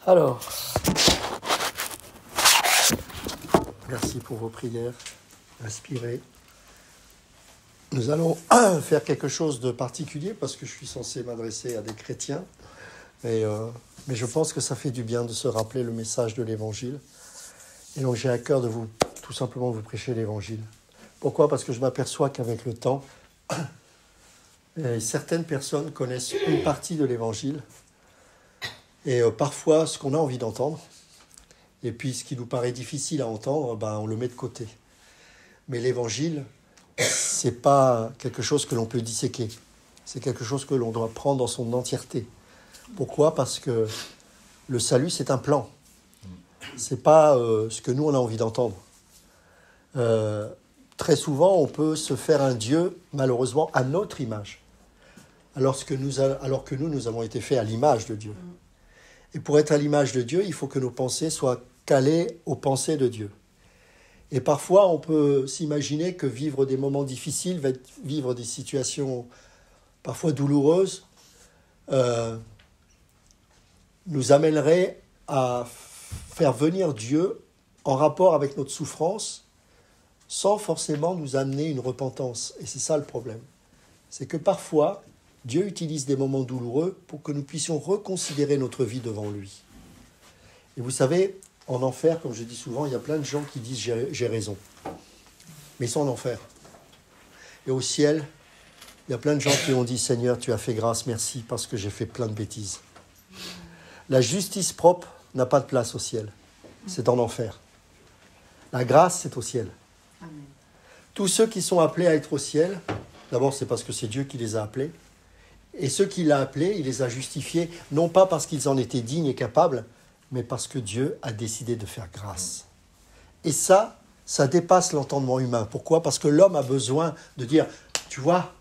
Alors, merci pour vos prières inspirées. Nous allons faire quelque chose de particulier parce que je suis censé m'adresser à des chrétiens. Mais je pense que ça fait du bien de se rappeler le message de l'Évangile. Et donc j'ai à cœur de vous, tout simplement, vous prêcher l'Évangile. Pourquoi ? Parce que je m'aperçois qu'avec le temps, certaines personnes connaissent une partie de l'Évangile et parfois ce qu'on a envie d'entendre. Et puis ce qui nous paraît difficile à entendre, on le met de côté. Mais l'Évangile, c'est pas quelque chose que l'on peut disséquer. C'est quelque chose que l'on doit prendre dans son entièreté. Pourquoi ? Parce que le salut, c'est un plan. C'est pas ce que nous, on a envie d'entendre. Très souvent, on peut se faire un Dieu, malheureusement, à notre image. Alors que nous avons été faits à l'image de Dieu. Et pour être à l'image de Dieu, il faut que nos pensées soient calées aux pensées de Dieu. Et parfois, on peut s'imaginer que vivre des moments difficiles, vivre des situations parfois douloureuses, nous amènerait à faire venir Dieu en rapport avec notre souffrance sans forcément nous amener une repentance. Et c'est ça le problème. C'est que parfois, Dieu utilise des moments douloureux pour que nous puissions reconsidérer notre vie devant lui. Et vous savez, en enfer, comme je dis souvent, il y a plein de gens qui disent « j'ai raison ». Mais ils sont en enfer. Et au ciel, il y a plein de gens qui ont dit « Seigneur, tu as fait grâce, merci, parce que j'ai fait plein de bêtises ». La justice propre n'a pas de place au ciel. C'est en enfer. La grâce, c'est au ciel. Amen. Tous ceux qui sont appelés à être au ciel, d'abord, c'est parce que c'est Dieu qui les a appelés. Et ceux qu'il a appelés, il les a justifiés, non pas parce qu'ils en étaient dignes et capables, mais parce que Dieu a décidé de faire grâce. Et ça dépasse l'entendement humain. Pourquoi ? Parce que l'homme a besoin de dire, tu vois,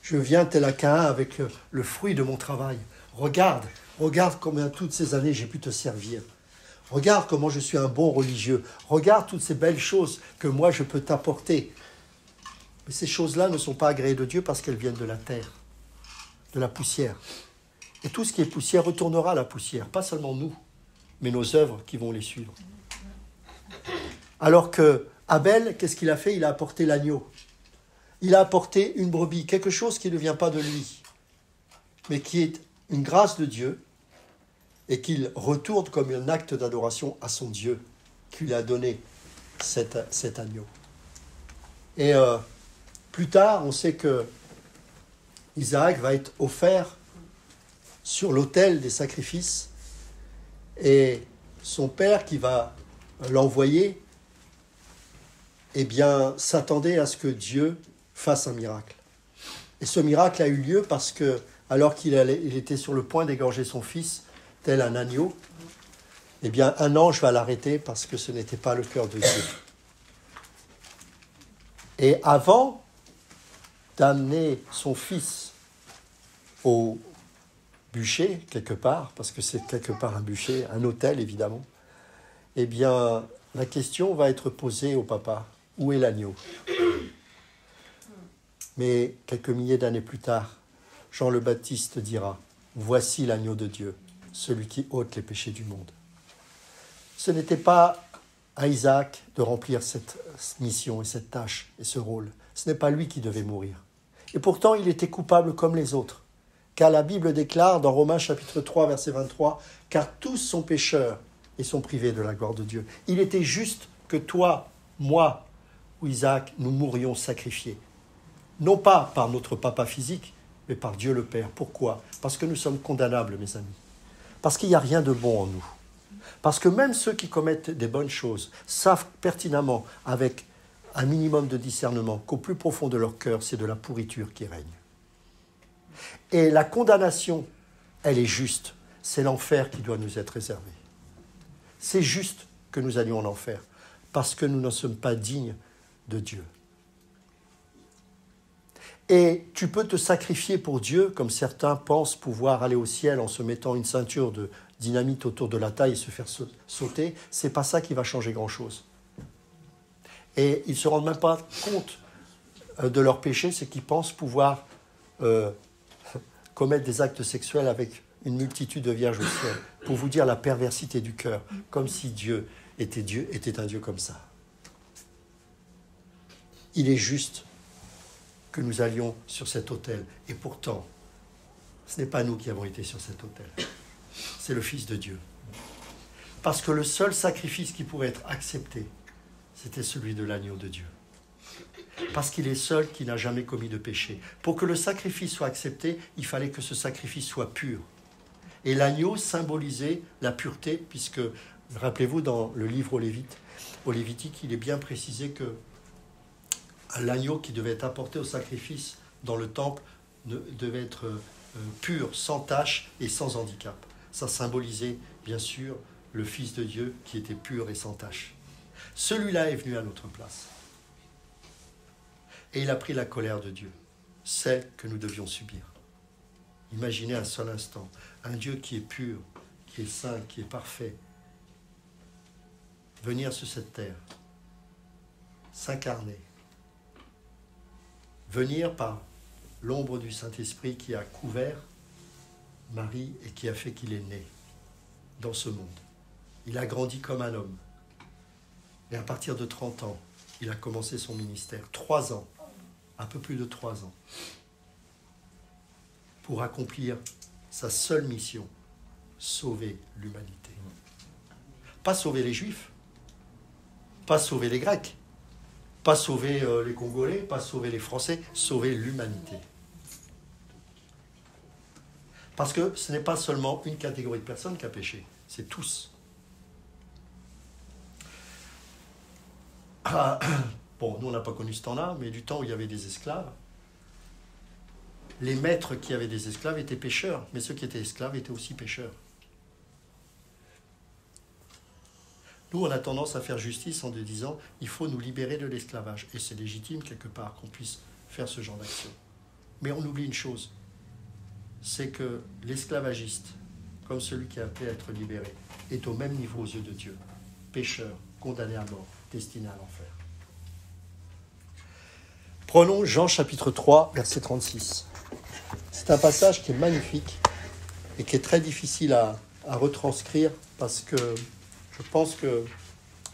je viens tel un Caïn avec le fruit de mon travail. Regarde combien toutes ces années j'ai pu te servir. Regarde comment je suis un bon religieux. Regarde toutes ces belles choses que moi je peux t'apporter. Mais ces choses-là ne sont pas agréées de Dieu parce qu'elles viennent de la terre, de la poussière. Et tout ce qui est poussière retournera à la poussière, pas seulement nous, mais nos œuvres qui vont les suivre. Alors que Abel, qu'est-ce qu'il a fait ? Il a apporté l'agneau. Il a apporté une brebis, quelque chose qui ne vient pas de lui, mais qui est une grâce de Dieu, et qu'il retourne comme un acte d'adoration à son Dieu, qui lui a donné cet agneau. Et plus tard, on sait que Isaac va être offert sur l'autel des sacrifices, et son père qui va l'envoyer, s'attendait à ce que Dieu fasse un miracle. Et ce miracle a eu lieu parce que, alors qu'il était sur le point d'égorger son fils, tel un agneau, un ange va l'arrêter parce que ce n'était pas le cœur de Dieu. Et avant d'amener son fils au bûcher, quelque part, parce que c'est quelque part un bûcher, un autel évidemment, la question va être posée au papa, où est l'agneau ? Mais quelques milliers d'années plus tard, Jean le Baptiste dira, voici l'agneau de Dieu, celui qui ôte les péchés du monde. Ce n'était pas à Isaac de remplir cette mission et cette tâche et ce rôle. Ce n'est pas lui qui devait mourir. Et pourtant, il était coupable comme les autres. Car la Bible déclare dans Romains chapitre 3, verset 23, « Car tous sont pécheurs et sont privés de la gloire de Dieu. » Il était juste que toi, moi ou Isaac, nous mourions sacrifiés. Non pas par notre papa physique, mais par Dieu le Père. Pourquoi ? Parce que nous sommes condamnables, mes amis. Parce qu'il n'y a rien de bon en nous. Parce que même ceux qui commettent des bonnes choses savent pertinemment, avec un minimum de discernement, qu'au plus profond de leur cœur, c'est de la pourriture qui règne. Et la condamnation, elle est juste. C'est l'enfer qui doit nous être réservé. C'est juste que nous allions en enfer, parce que nous n'en sommes pas dignes de Dieu. Et tu peux te sacrifier pour Dieu, comme certains pensent pouvoir aller au ciel en se mettant une ceinture de dynamite autour de la taille et se faire sauter. C'est pas ça qui va changer grand-chose. Et ils ne se rendent même pas compte de leur péché, c'est qu'ils pensent pouvoir commettre des actes sexuels avec une multitude de vierges au ciel, pour vous dire la perversité du cœur, comme si Dieu était un Dieu comme ça. Il est juste que nous allions sur cet autel. Et pourtant, ce n'est pas nous qui avons été sur cet autel. C'est le Fils de Dieu. Parce que le seul sacrifice qui pouvait être accepté, c'était celui de l'agneau de Dieu. Parce qu'il est seul qui n'a jamais commis de péché. Pour que le sacrifice soit accepté, il fallait que ce sacrifice soit pur. Et l'agneau symbolisait la pureté, puisque, rappelez-vous, dans le livre au Lévitique, il est bien précisé que l'agneau qui devait être apporté au sacrifice dans le temple devait être pur, sans tache et sans handicap. Ça symbolisait, bien sûr, le Fils de Dieu qui était pur et sans tache. Celui-là est venu à notre place. Et il a pris la colère de Dieu, celle que nous devions subir. Imaginez un seul instant, un Dieu qui est pur, qui est saint, qui est parfait, venir sur cette terre, s'incarner, venir par l'ombre du Saint-Esprit qui a couvert Marie et qui a fait qu'il est né dans ce monde. Il a grandi comme un homme. Et à partir de 30 ans, il a commencé son ministère. 3 ans, un peu plus de 3 ans, pour accomplir sa seule mission, sauver l'humanité. Pas sauver les Juifs, pas sauver les Grecs, pas sauver les Congolais, pas sauver les Français, sauver l'humanité. Parce que ce n'est pas seulement une catégorie de personnes qui a péché, c'est tous. Bon, nous on n'a pas connu ce temps-là, mais du temps où il y avait des esclaves, les maîtres qui avaient des esclaves étaient pécheurs, mais ceux qui étaient esclaves étaient aussi pécheurs. Nous, on a tendance à faire justice en disant il faut nous libérer de l'esclavage. Et c'est légitime, quelque part, qu'on puisse faire ce genre d'action. Mais on oublie une chose, c'est que l'esclavagiste, comme celui qui a appelé à être libéré, est au même niveau aux yeux de Dieu. Pécheur, condamné à mort, destiné à l'enfer. Prenons Jean chapitre 3, verset 36. C'est un passage qui est magnifique et qui est très difficile à retranscrire parce que je pense que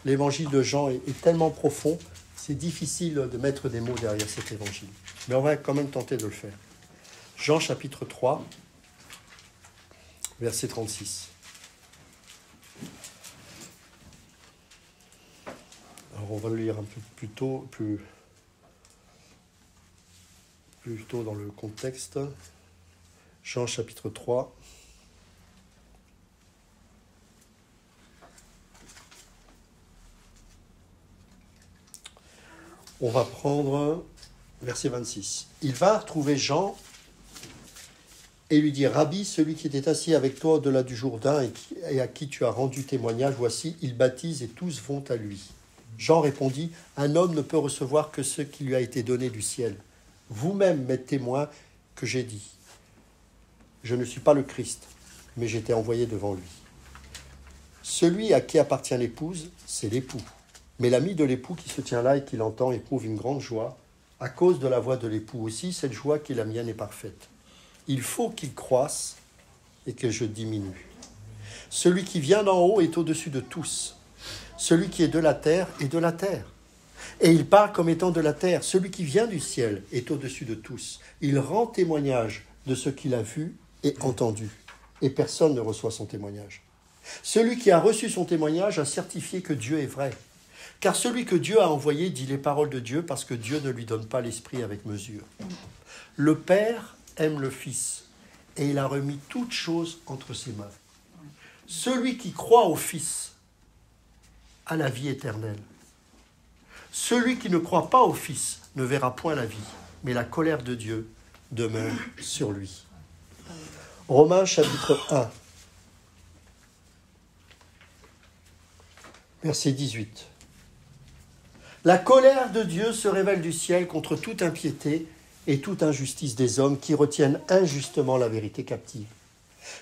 l'évangile de Jean est tellement profond, c'est difficile de mettre des mots derrière cet évangile. Mais on va quand même tenter de le faire. Jean chapitre 3, verset 36. Alors on va le lire un peu plus tôt dans le contexte. Jean chapitre 3. On va prendre verset 26. Il va retrouver Jean et lui dit « Rabbi, celui qui était assis avec toi au-delà du Jourdain et à qui tu as rendu témoignage, voici, il baptise et tous vont à lui. » Jean répondit « Un homme ne peut recevoir que ce qui lui a été donné du ciel. Vous-même m'êtes témoin que j'ai dit. Je ne suis pas le Christ, mais j'étais envoyé devant lui. Celui à qui appartient l'épouse, c'est l'époux. Mais l'ami de l'époux qui se tient là et qui l'entend éprouve une grande joie. À cause de la voix de l'époux aussi, cette joie qui est la mienne est parfaite. Il faut qu'il croisse et que je diminue. Celui qui vient d'en haut est au-dessus de tous. Celui qui est de la terre est de la terre. Et il parle comme étant de la terre. Celui qui vient du ciel est au-dessus de tous. Il rend témoignage de ce qu'il a vu et entendu. Et personne ne reçoit son témoignage. Celui qui a reçu son témoignage a certifié que Dieu est vrai. Car celui que Dieu a envoyé dit les paroles de Dieu parce que Dieu ne lui donne pas l'esprit avec mesure. Le Père aime le Fils et il a remis toutes choses entre ses mains. Celui qui croit au Fils a la vie éternelle. Celui qui ne croit pas au Fils ne verra point la vie, mais la colère de Dieu demeure sur lui. Romains chapitre 1, verset 18. La colère de Dieu se révèle du ciel contre toute impiété et toute injustice des hommes qui retiennent injustement la vérité captive.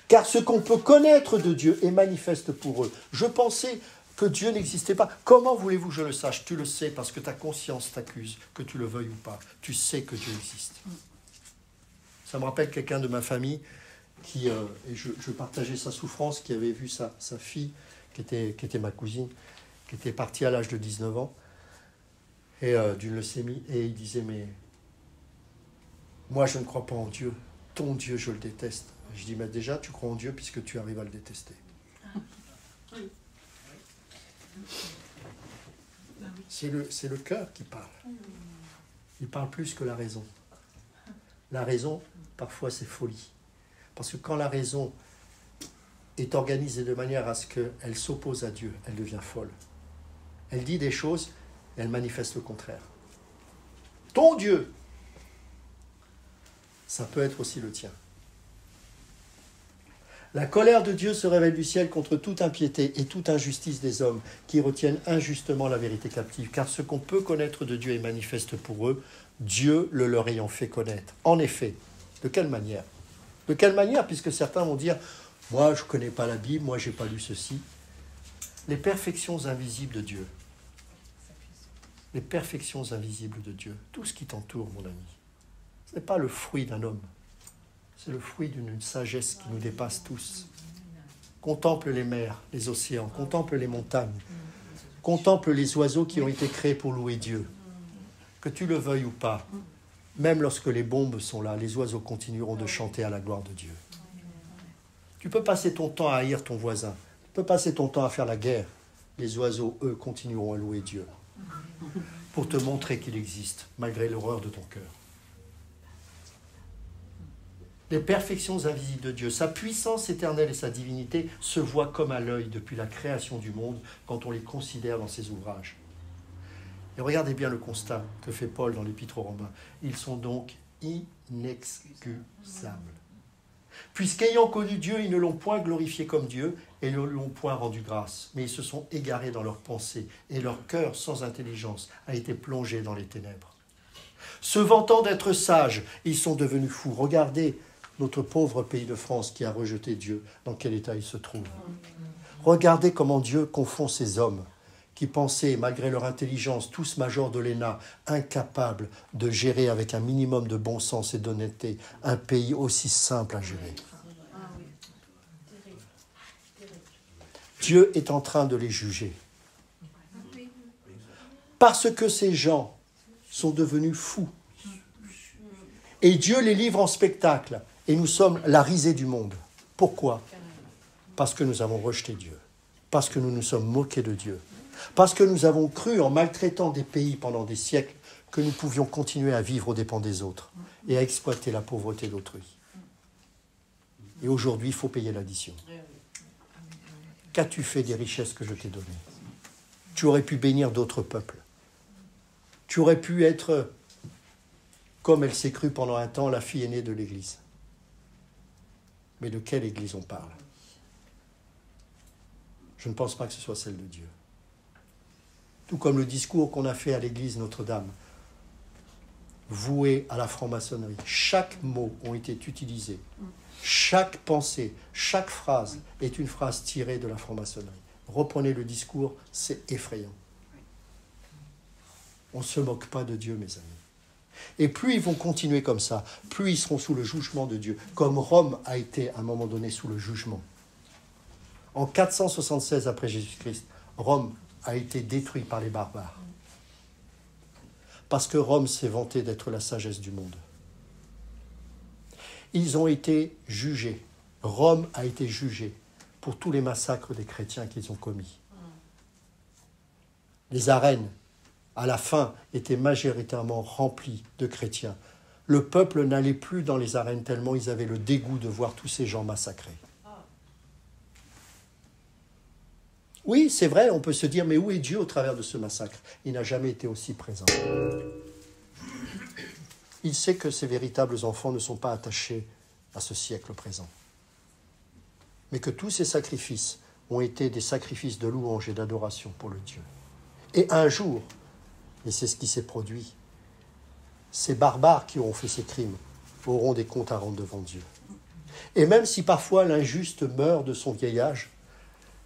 Car ce qu'on peut connaître de Dieu est manifeste pour eux. Je pensais que Dieu n'existait pas. Comment voulez-vous que je le sache? Tu le sais parce que ta conscience t'accuse, que tu le veuilles ou pas. Tu sais que Dieu existe. Ça me rappelle quelqu'un de ma famille et je partageais sa souffrance, qui avait vu sa fille, qui était ma cousine, qui était partie à l'âge de 19 ans, et d'une leucémie, et il disait, mais moi je ne crois pas en Dieu, ton Dieu je le déteste. Je dis, mais déjà tu crois en Dieu puisque tu arrives à le détester. C'est le cœur qui parle. Il parle plus que la raison. La raison, parfois, c'est folie. Parce que quand la raison est organisée de manière à ce qu'elle s'oppose à Dieu, elle devient folle. Elle dit des choses, et elle manifeste le contraire. Ton Dieu, ça peut être aussi le tien. La colère de Dieu se révèle du ciel contre toute impiété et toute injustice des hommes qui retiennent injustement la vérité captive. Car ce qu'on peut connaître de Dieu est manifeste pour eux, Dieu le leur ayant fait connaître. En effet, de quelle manière ? De quelle manière ? Puisque certains vont dire, moi je ne connais pas la Bible, moi je n'ai pas lu ceci. Les perfections invisibles de Dieu. Les perfections invisibles de Dieu. Tout ce qui t'entoure, mon ami. Ce n'est pas le fruit d'un homme. C'est le fruit d'une sagesse qui nous dépasse tous. Contemple les mers, les océans, contemple les montagnes, contemple les oiseaux qui ont été créés pour louer Dieu. Que tu le veuilles ou pas, même lorsque les bombes sont là, les oiseaux continueront de chanter à la gloire de Dieu. Tu peux passer ton temps à haïr ton voisin, tu peux passer ton temps à faire la guerre. Les oiseaux, eux, continueront à louer Dieu pour te montrer qu'il existe, malgré l'horreur de ton cœur. Les perfections invisibles de Dieu, sa puissance éternelle et sa divinité se voient comme à l'œil depuis la création du monde quand on les considère dans ses ouvrages. Et regardez bien le constat que fait Paul dans l'Épître aux Romains. Ils sont donc inexcusables. Puisqu'ayant connu Dieu, ils ne l'ont point glorifié comme Dieu et ne lui ont point rendu grâce. Mais ils se sont égarés dans leurs pensées et leur cœur sans intelligence a été plongé dans les ténèbres. Se vantant d'être sages, ils sont devenus fous. Regardez notre pauvre pays de France qui a rejeté Dieu, dans quel état il se trouve. Regardez comment Dieu confond ces hommes qui pensaient, malgré leur intelligence, tous majors de l'ENA, incapables de gérer avec un minimum de bon sens et d'honnêteté un pays aussi simple à gérer. Dieu est en train de les juger. Parce que ces gens sont devenus fous. Et Dieu les livre en spectacle. Et nous sommes la risée du monde. Pourquoi ? Parce que nous avons rejeté Dieu. Parce que nous nous sommes moqués de Dieu. Parce que nous avons cru, en maltraitant des pays pendant des siècles, que nous pouvions continuer à vivre aux dépens des autres et à exploiter la pauvreté d'autrui. Et aujourd'hui, il faut payer l'addition. Qu'as-tu fait des richesses que je t'ai données ? Tu aurais pu bénir d'autres peuples. Tu aurais pu être, comme elle s'est crue pendant un temps, la fille aînée de l'Église. Mais de quelle Église on parle ? Je ne pense pas que ce soit celle de Dieu. Tout comme le discours qu'on a fait à l'Église Notre-Dame, voué à la franc-maçonnerie. Chaque mot a été utilisé. Chaque pensée, chaque phrase est une phrase tirée de la franc-maçonnerie. Reprenez le discours, c'est effrayant. On ne se moque pas de Dieu, mes amis. Et plus ils vont continuer comme ça, plus ils seront sous le jugement de Dieu, comme Rome a été à un moment donné sous le jugement. En 476 après Jésus-Christ, Rome a été détruite par les barbares. Parce que Rome s'est vantée d'être la sagesse du monde. Ils ont été jugés. Rome a été jugée pour tous les massacres des chrétiens qu'ils ont commis. Les arènes, à la fin, étaient majoritairement remplies de chrétiens. Le peuple n'allait plus dans les arènes tellement ils avaient le dégoût de voir tous ces gens massacrés. Oui, c'est vrai, on peut se dire, mais où est Dieu au travers de ce massacre ? Il n'a jamais été aussi présent. Il sait que ses véritables enfants ne sont pas attachés à ce siècle présent. Mais que tous ces sacrifices ont été des sacrifices de louange et d'adoration pour le Dieu. Et un jour, et c'est ce qui s'est produit, ces barbares qui auront fait ces crimes auront des comptes à rendre devant Dieu. Et même si parfois l'injuste meurt de son vieil âge,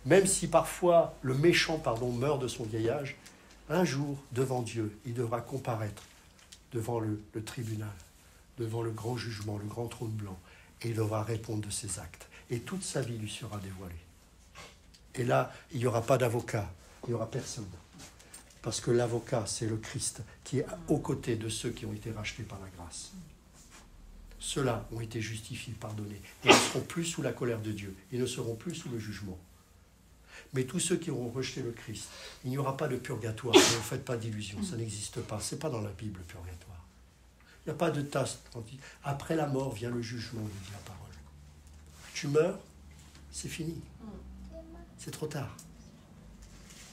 même si parfois le méchant, meurt de son vieil âge, un jour, devant Dieu, il devra comparaître devant le tribunal, devant le grand jugement, le grand trône blanc. Et il devra répondre de ses actes. Et toute sa vie lui sera dévoilée. Et là, il n'y aura pas d'avocat, il n'y aura personne. Parce que l'avocat, c'est le Christ qui est aux côtés de ceux qui ont été rachetés par la grâce. Ceux-là ont été justifiés, pardonnés. Ils ne seront plus sous la colère de Dieu. Ils ne seront plus sous le jugement. Mais tous ceux qui auront rejeté le Christ, il n'y aura pas de purgatoire. Ne vous faites pas d'illusions, ça n'existe pas. Ce n'est pas dans la Bible, le purgatoire. Il n'y a pas de tasse. Après la mort vient le jugement, dit la parole. Tu meurs, c'est fini. C'est trop tard.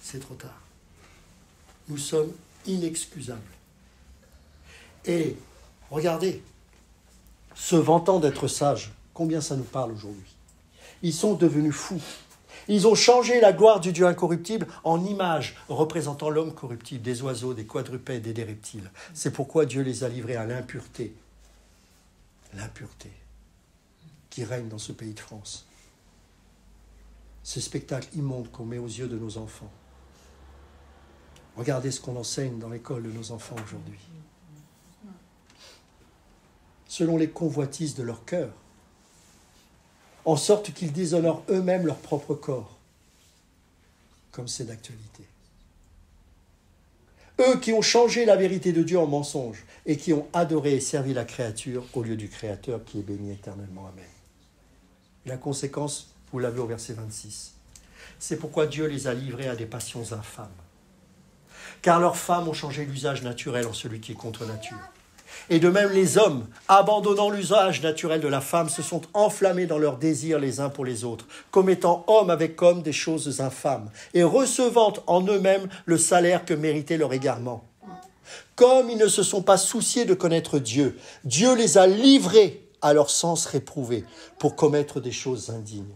C'est trop tard. Nous sommes inexcusables. Et regardez, se vantant d'être sages, combien ça nous parle aujourd'hui. Ils sont devenus fous. Ils ont changé la gloire du Dieu incorruptible en image représentant l'homme corruptible, des oiseaux, des quadrupèdes et des reptiles. C'est pourquoi Dieu les a livrés à l'impureté. L'impureté qui règne dans ce pays de France. Ce spectacle immonde qu'on met aux yeux de nos enfants. Regardez ce qu'on enseigne dans l'école de nos enfants aujourd'hui. Selon les convoitises de leur cœur, en sorte qu'ils déshonorent eux-mêmes leur propre corps, comme c'est d'actualité. Eux qui ont changé la vérité de Dieu en mensonge et qui ont adoré et servi la créature au lieu du Créateur qui est béni éternellement. Amen. Et la conséquence, vous l'avez au verset 26. C'est pourquoi Dieu les a livrés à des passions infâmes. Car leurs femmes ont changé l'usage naturel en celui qui est contre nature. Et de même les hommes, abandonnant l'usage naturel de la femme, se sont enflammés dans leurs désirs les uns pour les autres, commettant homme avec homme des choses infâmes, et recevant en eux-mêmes le salaire que méritait leur égarement. Comme ils ne se sont pas souciés de connaître Dieu, Dieu les a livrés à leur sens réprouvé pour commettre des choses indignes.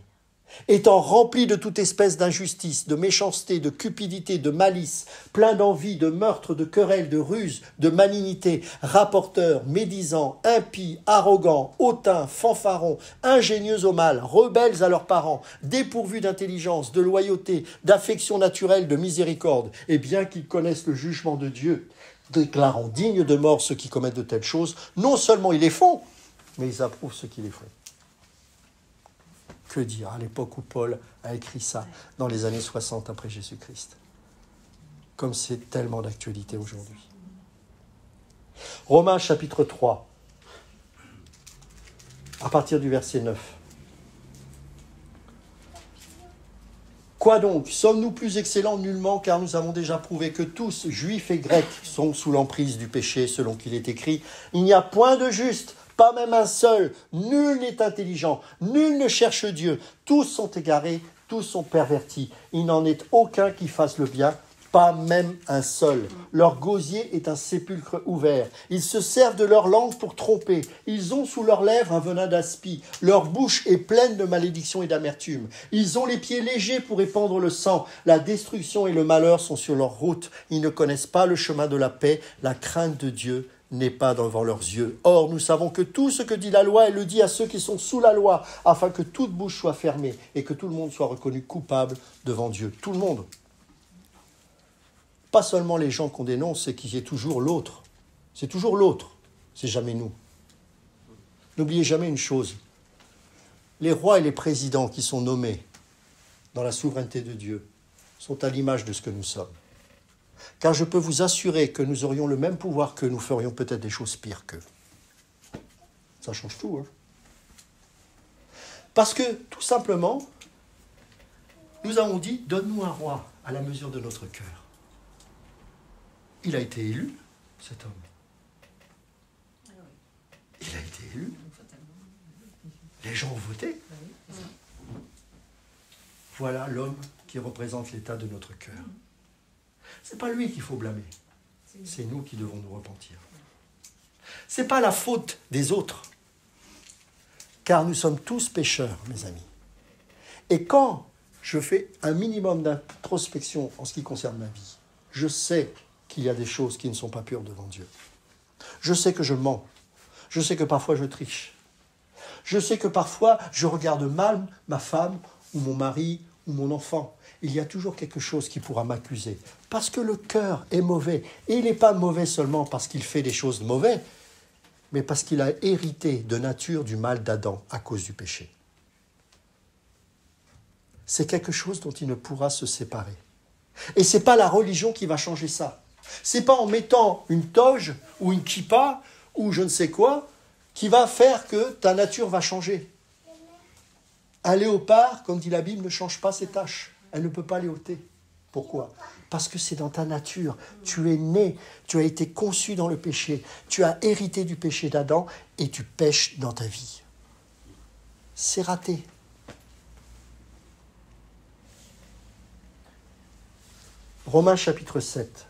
Étant remplis de toute espèce d'injustice, de méchanceté, de cupidité, de malice, pleins d'envie, de meurtre, de querelles, de ruse, de malignité, rapporteurs, médisants, impies, arrogants, hautains, fanfarons, ingénieux au mal, rebelles à leurs parents, dépourvus d'intelligence, de loyauté, d'affection naturelle, de miséricorde, et bien qu'ils connaissent le jugement de Dieu, déclarant dignes de mort ceux qui commettent de telles choses, non seulement ils les font, mais ils approuvent ceux qui les font. Que dire à l'époque où Paul a écrit ça, dans les années 60 après Jésus-Christ. Comme c'est tellement d'actualité aujourd'hui. Romains chapitre 3, à partir du verset 9. Quoi donc? Sommes-nous plus excellents? Nullement, car nous avons déjà prouvé que tous, juifs et grecs, sont sous l'emprise du péché, selon qu'il est écrit. Il n'y a point de juste, pas même un seul, nul n'est intelligent, nul ne cherche Dieu, tous sont égarés, tous sont pervertis, il n'en est aucun qui fasse le bien, pas même un seul. Leur gosier est un sépulcre ouvert, ils se servent de leur langue pour tromper, ils ont sous leurs lèvres un venin d'aspi, leur bouche est pleine de malédiction et d'amertume, ils ont les pieds légers pour répandre le sang, la destruction et le malheur sont sur leur route, ils ne connaissent pas le chemin de la paix, la crainte de Dieu n'est pas devant leurs yeux. Or, nous savons que tout ce que dit la loi, elle le dit à ceux qui sont sous la loi, afin que toute bouche soit fermée et que tout le monde soit reconnu coupable devant Dieu. Tout le monde. Pas seulement les gens qu'on dénonce, c'est qu'il y ait toujours l'autre. C'est toujours l'autre, c'est jamais nous. N'oubliez jamais une chose. Les rois et les présidents qui sont nommés dans la souveraineté de Dieu sont à l'image de ce que nous sommes. Car je peux vous assurer que nous aurions le même pouvoir qu'eux, nous ferions peut-être des choses pires qu'eux. Ça change tout, hein. Parce que, tout simplement, nous avons dit, donne-nous un roi à la mesure de notre cœur. Il a été élu, cet homme. Il a été élu. Les gens ont voté. Voilà l'homme qui représente l'état de notre cœur. Ce n'est pas lui qu'il faut blâmer. C'est nous qui devons nous repentir. Ce n'est pas la faute des autres. Car nous sommes tous pécheurs, mes amis. Et quand je fais un minimum d'introspection en ce qui concerne ma vie, je sais qu'il y a des choses qui ne sont pas pures devant Dieu. Je sais que je mens. Je sais que parfois je triche. Je sais que parfois je regarde mal ma femme ou mon mari ou mon enfant. Il y a toujours quelque chose qui pourra m'accuser. Parce que le cœur est mauvais. Et il n'est pas mauvais seulement parce qu'il fait des choses mauvaises. mais parce qu'il a hérité de nature du mal d'Adam à cause du péché. C'est quelque chose dont il ne pourra se séparer. Et ce n'est pas la religion qui va changer ça. Ce n'est pas en mettant une toge ou une kippa ou je ne sais quoi qui va faire que ta nature va changer. Un léopard, comme dit la Bible, ne change pas ses taches. Elle ne peut pas les ôter. Pourquoi ? Parce que c'est dans ta nature. Tu es né, tu as été conçu dans le péché. Tu as hérité du péché d'Adam et tu pèches dans ta vie. C'est raté. Romains chapitre 7,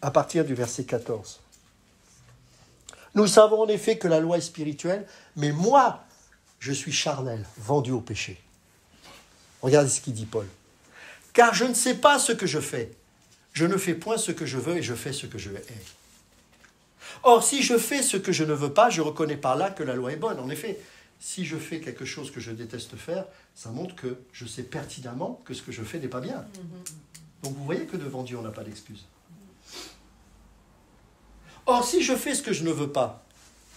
à partir du verset 14. Nous savons en effet que la loi est spirituelle, mais moi, je suis charnel, vendu au péché. Regardez ce qu'il dit Paul. Car je ne sais pas ce que je fais. Je ne fais point ce que je veux et je fais ce que je hais. Or, si je fais ce que je ne veux pas, je reconnais par là que la loi est bonne. En effet, si je fais quelque chose que je déteste faire, ça montre que je sais pertinemment que ce que je fais n'est pas bien. Donc vous voyez que devant Dieu, on n'a pas d'excuse. Or, si je fais ce que je ne veux pas,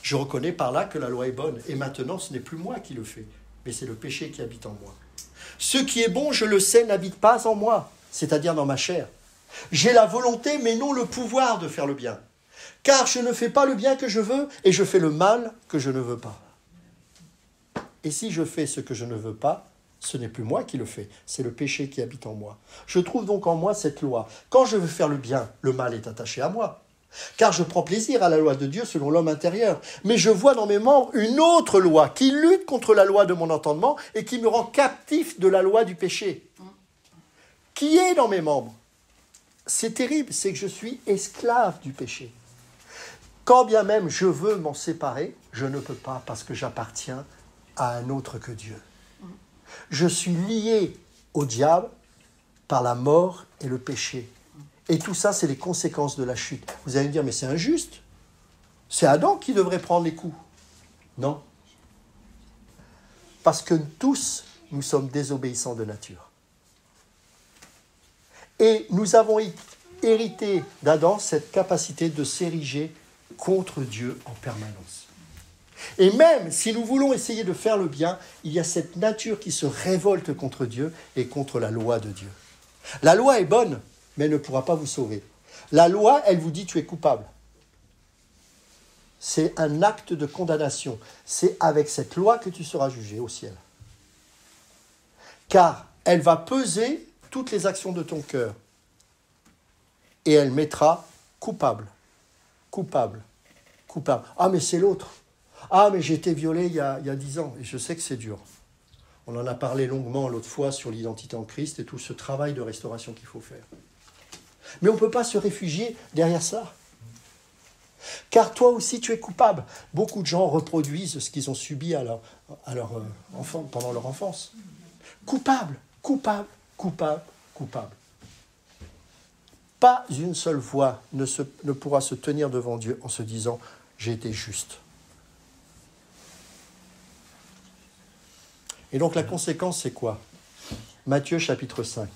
je reconnais par là que la loi est bonne. Et maintenant, ce n'est plus moi qui le fais, mais c'est le péché qui habite en moi. Ce qui est bon, je le sais, n'habite pas en moi, c'est-à-dire dans ma chair. J'ai la volonté, mais non le pouvoir de faire le bien. Car je ne fais pas le bien que je veux, et je fais le mal que je ne veux pas. Et si je fais ce que je ne veux pas, ce n'est plus moi qui le fais, c'est le péché qui habite en moi. Je trouve donc en moi cette loi. Quand je veux faire le bien, le mal est attaché à moi. Car je prends plaisir à la loi de Dieu selon l'homme intérieur. Mais je vois dans mes membres une autre loi qui lutte contre la loi de mon entendement et qui me rend captif de la loi du péché. Qui est dans mes membres ? C'est terrible, c'est que je suis esclave du péché. Quand bien même je veux m'en séparer, je ne peux pas parce que j'appartiens à un autre que Dieu. Je suis lié au diable par la mort et le péché. Et tout ça, c'est les conséquences de la chute. Vous allez me dire, mais c'est injuste. C'est Adam qui devrait prendre les coups. Non. Parce que tous, nous sommes désobéissants de nature. Et nous avons hérité d'Adam cette capacité de s'ériger contre Dieu en permanence. Et même si nous voulons essayer de faire le bien, il y a cette nature qui se révolte contre Dieu et contre la loi de Dieu. La loi est bonne, mais elle ne pourra pas vous sauver. La loi, elle vous dit tu es coupable. C'est un acte de condamnation. C'est avec cette loi que tu seras jugé au ciel. Car elle va peser toutes les actions de ton cœur. Et elle mettra coupable, coupable, coupable. Ah mais c'est l'autre. Ah mais j'ai été violé il y a 10 ans. Et je sais que c'est dur. On en a parlé longuement l'autre fois sur l'identité en Christ et tout ce travail de restauration qu'il faut faire. Mais on ne peut pas se réfugier derrière ça. Car toi aussi, tu es coupable. Beaucoup de gens reproduisent ce qu'ils ont subi pendant leur enfance. Coupable, coupable, coupable, coupable. Pas une seule voix ne pourra se tenir devant Dieu en se disant « j'ai été juste ». Et donc la conséquence, c'est quoi ? Matthieu chapitre 5.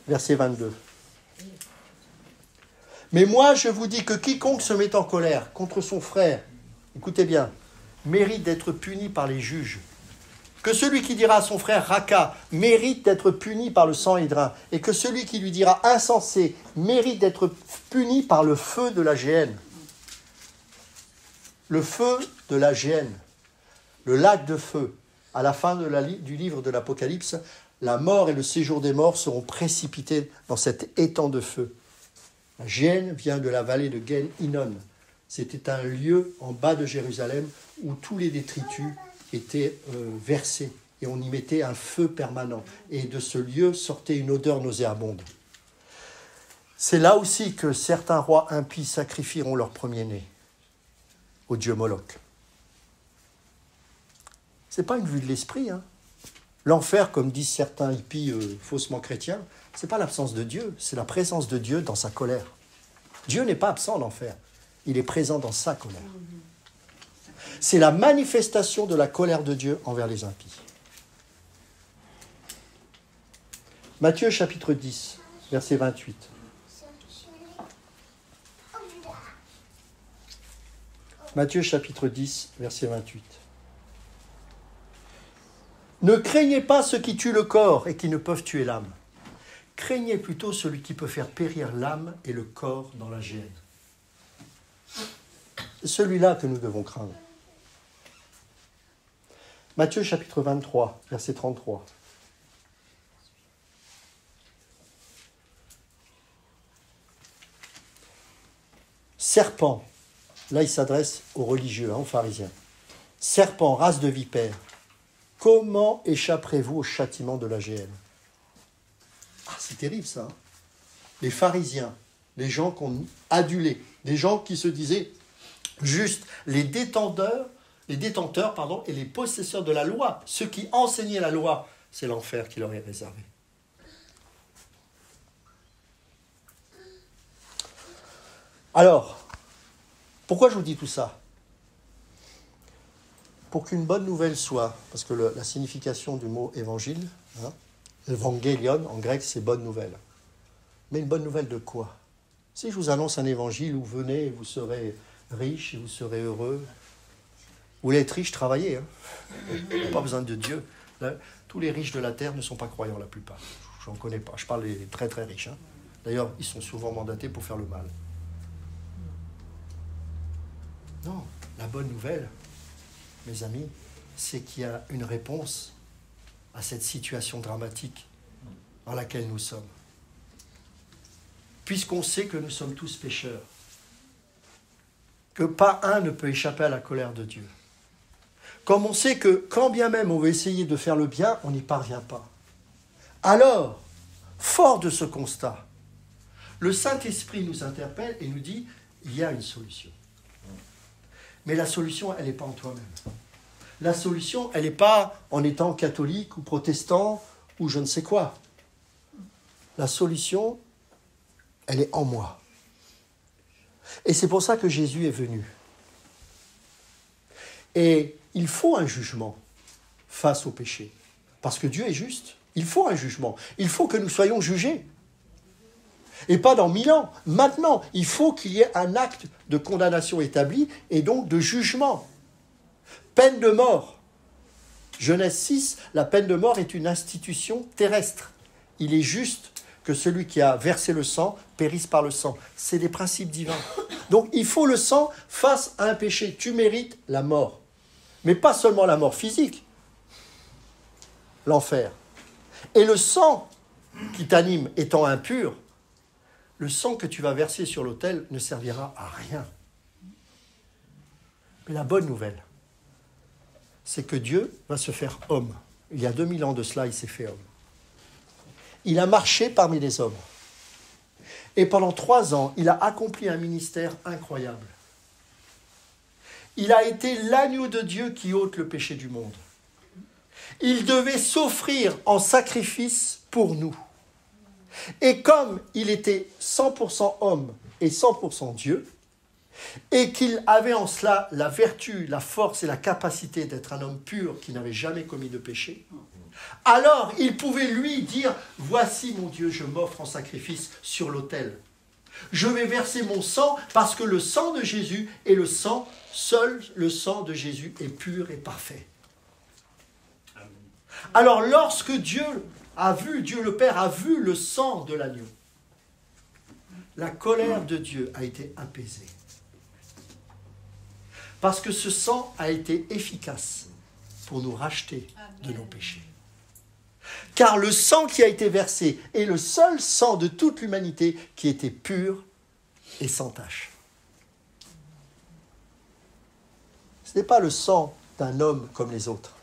Verset 22. Mais moi, je vous dis que quiconque se met en colère contre son frère, écoutez bien, mérite d'être puni par les juges. Que celui qui dira à son frère Raka mérite d'être puni par le Sanhédrin, et que celui qui lui dira insensé mérite d'être puni par le feu de la géhenne. Le feu de la géhenne, le lac de feu. À la fin du livre de l'Apocalypse, la mort et le séjour des morts seront précipités dans cet étang de feu. La géhenne vient de la vallée de Gen Hinnom. C'était un lieu en bas de Jérusalem où tous les détritus étaient versés et on y mettait un feu permanent. Et de ce lieu sortait une odeur nauséabonde. C'est là aussi que certains rois impies sacrifieront leur premier-né au dieu Moloch. Ce n'est pas une vue de l'esprit. L'enfer, comme disent certains hippies faussement chrétiens, ce n'est pas l'absence de Dieu, c'est la présence de Dieu dans sa colère. Dieu n'est pas absent en enfer, il est présent dans sa colère. C'est la manifestation de la colère de Dieu envers les impies. Matthieu chapitre 10, verset 28. Matthieu chapitre 10, verset 28. Ne craignez pas ceux qui tuent le corps et qui ne peuvent tuer l'âme. Craignez plutôt celui qui peut faire périr l'âme et le corps dans la géhenne. C'est celui-là que nous devons craindre. Matthieu chapitre 23, verset 33. Serpent, là il s'adresse aux religieux, aux pharisiens. Serpent, race de vipère, comment échapperez-vous au châtiment de la géhenne? Ah, c'est terrible ça. Les pharisiens, les gens qu'on adulait, des gens qui se disaient juste les détenteurs et les possesseurs de la loi, ceux qui enseignaient la loi, c'est l'enfer qui leur est réservé. Alors, pourquoi je vous dis tout ça? Pour qu'une bonne nouvelle soit, parce que la signification du mot évangile, évangélion en grec, c'est bonne nouvelle. Mais une bonne nouvelle de quoi? Si je vous annonce un évangile où venez et vous serez riche et vous serez heureux, vous voulez être riche, travaillez. Pas besoin de Dieu. Là, tous les riches de la terre ne sont pas croyants, la plupart. Je n'en connais pas. Je parle des très très riches. D'ailleurs, ils sont souvent mandatés pour faire le mal. Non, la bonne nouvelle, mes amis, c'est qu'il y a une réponse à cette situation dramatique dans laquelle nous sommes. Puisqu'on sait que nous sommes tous pécheurs, que pas un ne peut échapper à la colère de Dieu. Comme on sait que quand bien même on veut essayer de faire le bien, on n'y parvient pas. Alors, fort de ce constat, le Saint-Esprit nous interpelle et nous dit, il y a une solution. Mais la solution, elle n'est pas en toi-même. La solution, elle n'est pas en étant catholique ou protestant ou je ne sais quoi. La solution, elle est en moi. Et c'est pour ça que Jésus est venu. Et il faut un jugement face au péché. Parce que Dieu est juste. Il faut un jugement. Il faut que nous soyons jugés. Et pas dans 1000 ans. Maintenant, il faut qu'il y ait un acte de condamnation établi et donc de jugement. Peine de mort. Genèse 6, la peine de mort est une institution terrestre. Il est juste que celui qui a versé le sang périsse par le sang. C'est des principes divins. Donc il faut le sang face à un péché. Tu mérites la mort. Mais pas seulement la mort physique. L'enfer. Et le sang qui t'anime étant impur, le sang que tu vas verser sur l'autel ne servira à rien. Mais la bonne nouvelle, c'est que Dieu va se faire homme. Il y a 2000 ans de cela, il s'est fait homme. Il a marché parmi les hommes. Et pendant 3 ans, il a accompli un ministère incroyable. Il a été l'agneau de Dieu qui ôte le péché du monde. Il devait s'offrir en sacrifice pour nous. Et comme il était 100% homme et 100% Dieu, et qu'il avait en cela la vertu, la force et la capacité d'être un homme pur qui n'avait jamais commis de péché, alors il pouvait lui dire « Voici mon Dieu, je m'offre en sacrifice sur l'autel. Je vais verser mon sang parce que le sang de Jésus est le sang, seul le sang de Jésus est pur et parfait. » Alors lorsque Dieu le Père a vu le sang de l'agneau, la colère de Dieu a été apaisée. Parce que ce sang a été efficace pour nous racheter de nos péchés. Car le sang qui a été versé est le seul sang de toute l'humanité qui était pur et sans tache. Ce n'est pas le sang d'un homme comme les autres.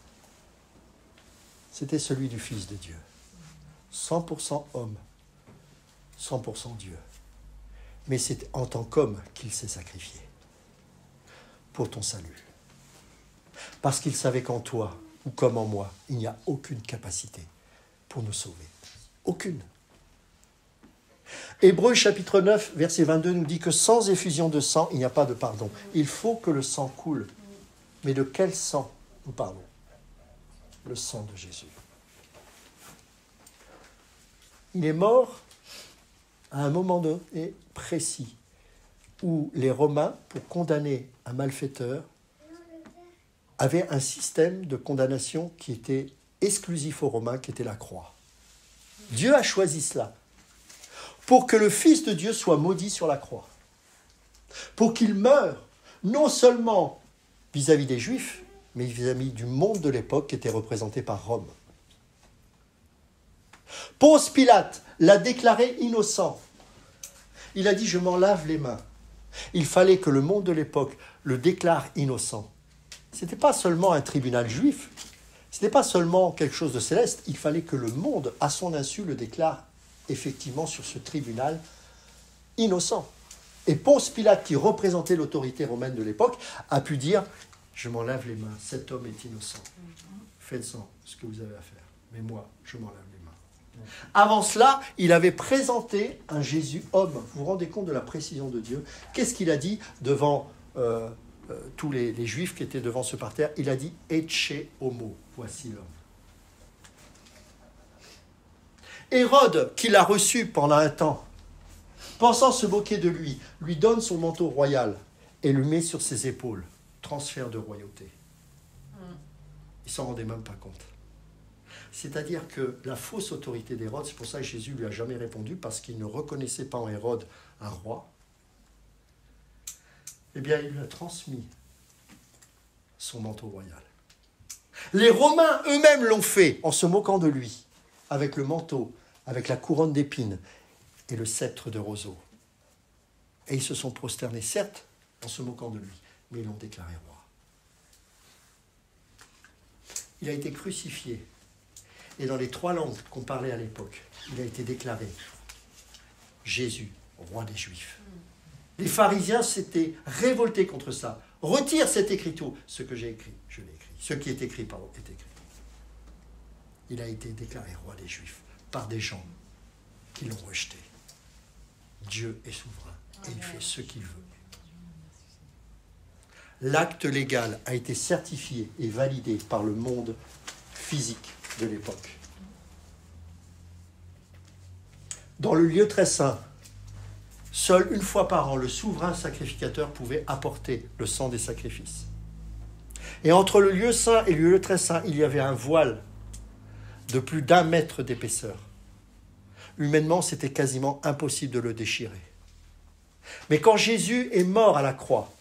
C'était celui du Fils de Dieu. 100% homme, 100% Dieu. Mais c'est en tant qu'homme qu'il s'est sacrifié pour ton salut. Parce qu'il savait qu'en toi, ou comme en moi, il n'y a aucune capacité pour nous sauver. Aucune. Hébreux chapitre 9, verset 22 nous dit que sans effusion de sang, il n'y a pas de pardon. Il faut que le sang coule. Mais de quel sang nous parlons? Le sang de Jésus. Il est mort à un moment donné précis où les Romains, pour condamner un malfaiteur, avaient un système de condamnation qui était exclusif aux Romains, qui était la croix. Dieu a choisi cela pour que le Fils de Dieu soit maudit sur la croix, pour qu'il meure non seulement vis-à-vis des Juifs, mais vis-à-vis du monde de l'époque qui était représenté par Rome. Ponce Pilate l'a déclaré innocent. Il a dit « je m'en lave les mains ». Il fallait que le monde de l'époque le déclare innocent. Ce n'était pas seulement un tribunal juif, ce n'était pas seulement quelque chose de céleste, il fallait que le monde, à son insu, le déclare effectivement sur ce tribunal innocent. Et Ponce Pilate, qui représentait l'autorité romaine de l'époque, a pu dire « je m'en lave les mains, cet homme est innocent. Faites-en ce que vous avez à faire, mais moi, je m'en lave les mains. » Avant cela, il avait présenté un Jésus homme. Vous vous rendez compte de la précision de Dieu? Qu'est-ce qu'il a dit devant tous les Juifs qui étaient devant ce parterre? Il a dit « Ecce homo », voici l'homme. Hérode, qui l'a reçu pendant un temps, pensant se moquer de lui, lui donne son manteau royal et le met sur ses épaules. Transfert de royauté. Il ne s'en rendait même pas compte. C'est-à-dire que la fausse autorité d'Hérode, c'est pour ça que Jésus ne lui a jamais répondu, parce qu'il ne reconnaissait pas en Hérode un roi. Eh bien, il lui a transmis son manteau royal. Les Romains eux-mêmes l'ont fait en se moquant de lui, avec le manteau, avec la couronne d'épines et le sceptre de roseau. Et ils se sont prosternés, certes, en se moquant de lui, mais ils l'ont déclaré roi. Il a été crucifié. Et dans les 3 langues qu'on parlait à l'époque, il a été déclaré Jésus, roi des Juifs. Les pharisiens s'étaient révoltés contre ça. Retire cette écriture. Ce que j'ai écrit, je l'ai écrit. Ce qui est écrit, pardon, est écrit. Il a été déclaré roi des Juifs par des gens qui l'ont rejeté. Dieu est souverain et il fait ce qu'il veut. L'acte légal a été certifié et validé par le monde physique de l'époque. Dans le lieu très saint, seul une fois par an, le souverain sacrificateur pouvait apporter le sang des sacrifices. Et entre le lieu saint et le lieu très saint, il y avait un voile de plus d'1 mètre d'épaisseur. Humainement, c'était quasiment impossible de le déchirer. Mais quand Jésus est mort à la croix,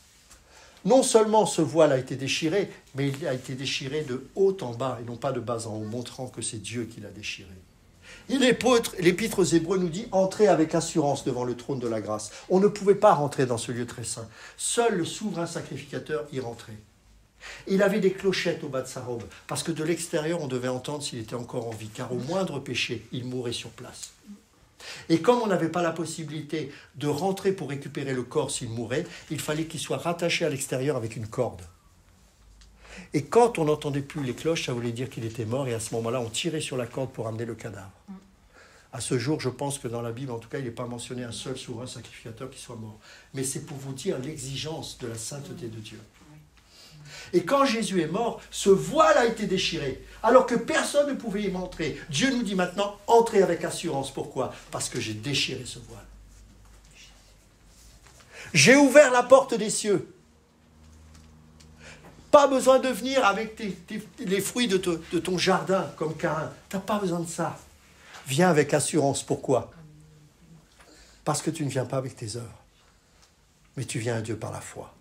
non seulement ce voile a été déchiré, mais il a été déchiré de haut en bas, et non pas de bas en haut, montrant que c'est Dieu qui l'a déchiré. Et l'Épître aux Hébreux nous dit « Entrez avec assurance devant le trône de la grâce ». On ne pouvait pas rentrer dans ce lieu très saint. Seul le souverain sacrificateur y rentrait. Il avait des clochettes au bas de sa robe, parce que de l'extérieur, on devait entendre s'il était encore en vie, car au moindre péché, il mourait sur place. Et comme on n'avait pas la possibilité de rentrer pour récupérer le corps s'il mourait, il fallait qu'il soit rattaché à l'extérieur avec une corde. Et quand on n'entendait plus les cloches, ça voulait dire qu'il était mort, et à ce moment-là, on tirait sur la corde pour amener le cadavre. À ce jour, je pense que dans la Bible, en tout cas, il n'est pas mentionné un seul souverain sacrificateur qui soit mort. Mais c'est pour vous dire l'exigence de la sainteté de Dieu. Et quand Jésus est mort, ce voile a été déchiré, alors que personne ne pouvait y entrer. Dieu nous dit maintenant, entrez avec assurance. Pourquoi? Parce que j'ai déchiré ce voile. J'ai ouvert la porte des cieux. Pas besoin de venir avec les fruits de ton jardin, comme Caïn. Tu n'as pas besoin de ça. Viens avec assurance. Pourquoi? Parce que tu ne viens pas avec tes œuvres, mais tu viens à Dieu par la foi.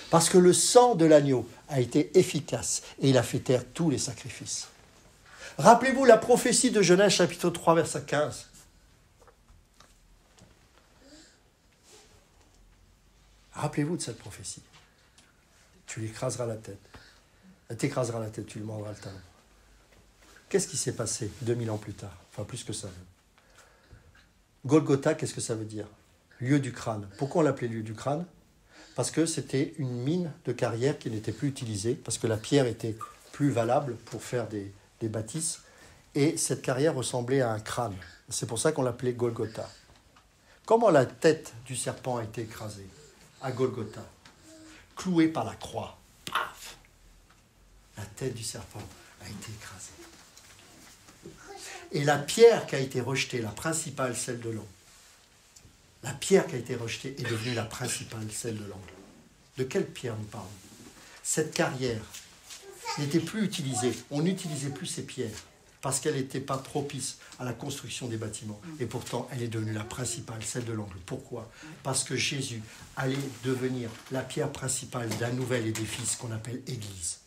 Parce que le sang de l'agneau a été efficace et il a fait taire tous les sacrifices. Rappelez-vous la prophétie de Genèse chapitre 3 verset 15. Rappelez-vous de cette prophétie. Tu lui écraseras la tête. Elle t'écrasera la tête, tu lui mordras le talon. Qu'est-ce qui s'est passé 2000 ans plus tard? Enfin, plus que ça. Golgotha, qu'est-ce que ça veut dire? Lieu du crâne. Pourquoi on l'appelait lieu du crâne? Parce que c'était une mine de carrière qui n'était plus utilisée, parce que la pierre était plus valable pour faire des bâtisses, et cette carrière ressemblait à un crâne. C'est pour ça qu'on l'appelait Golgotha. Comment la tête du serpent a été écrasée? À Golgotha. Clouée par la croix. Paf! La tête du serpent a été écrasée. Et la pierre qui a été rejetée, la principale, celle de l'an, La pierre qui a été rejetée est devenue la principale, celle de l'angle. De quelle pierre nous parlons? Cette carrière n'était plus utilisée. On n'utilisait plus ces pierres parce qu'elle n'était pas propice à la construction des bâtiments. Et pourtant, elle est devenue la principale, celle de l'angle. Pourquoi? Parce que Jésus allait devenir la pierre principale d'un nouvel édifice qu'on appelle Église.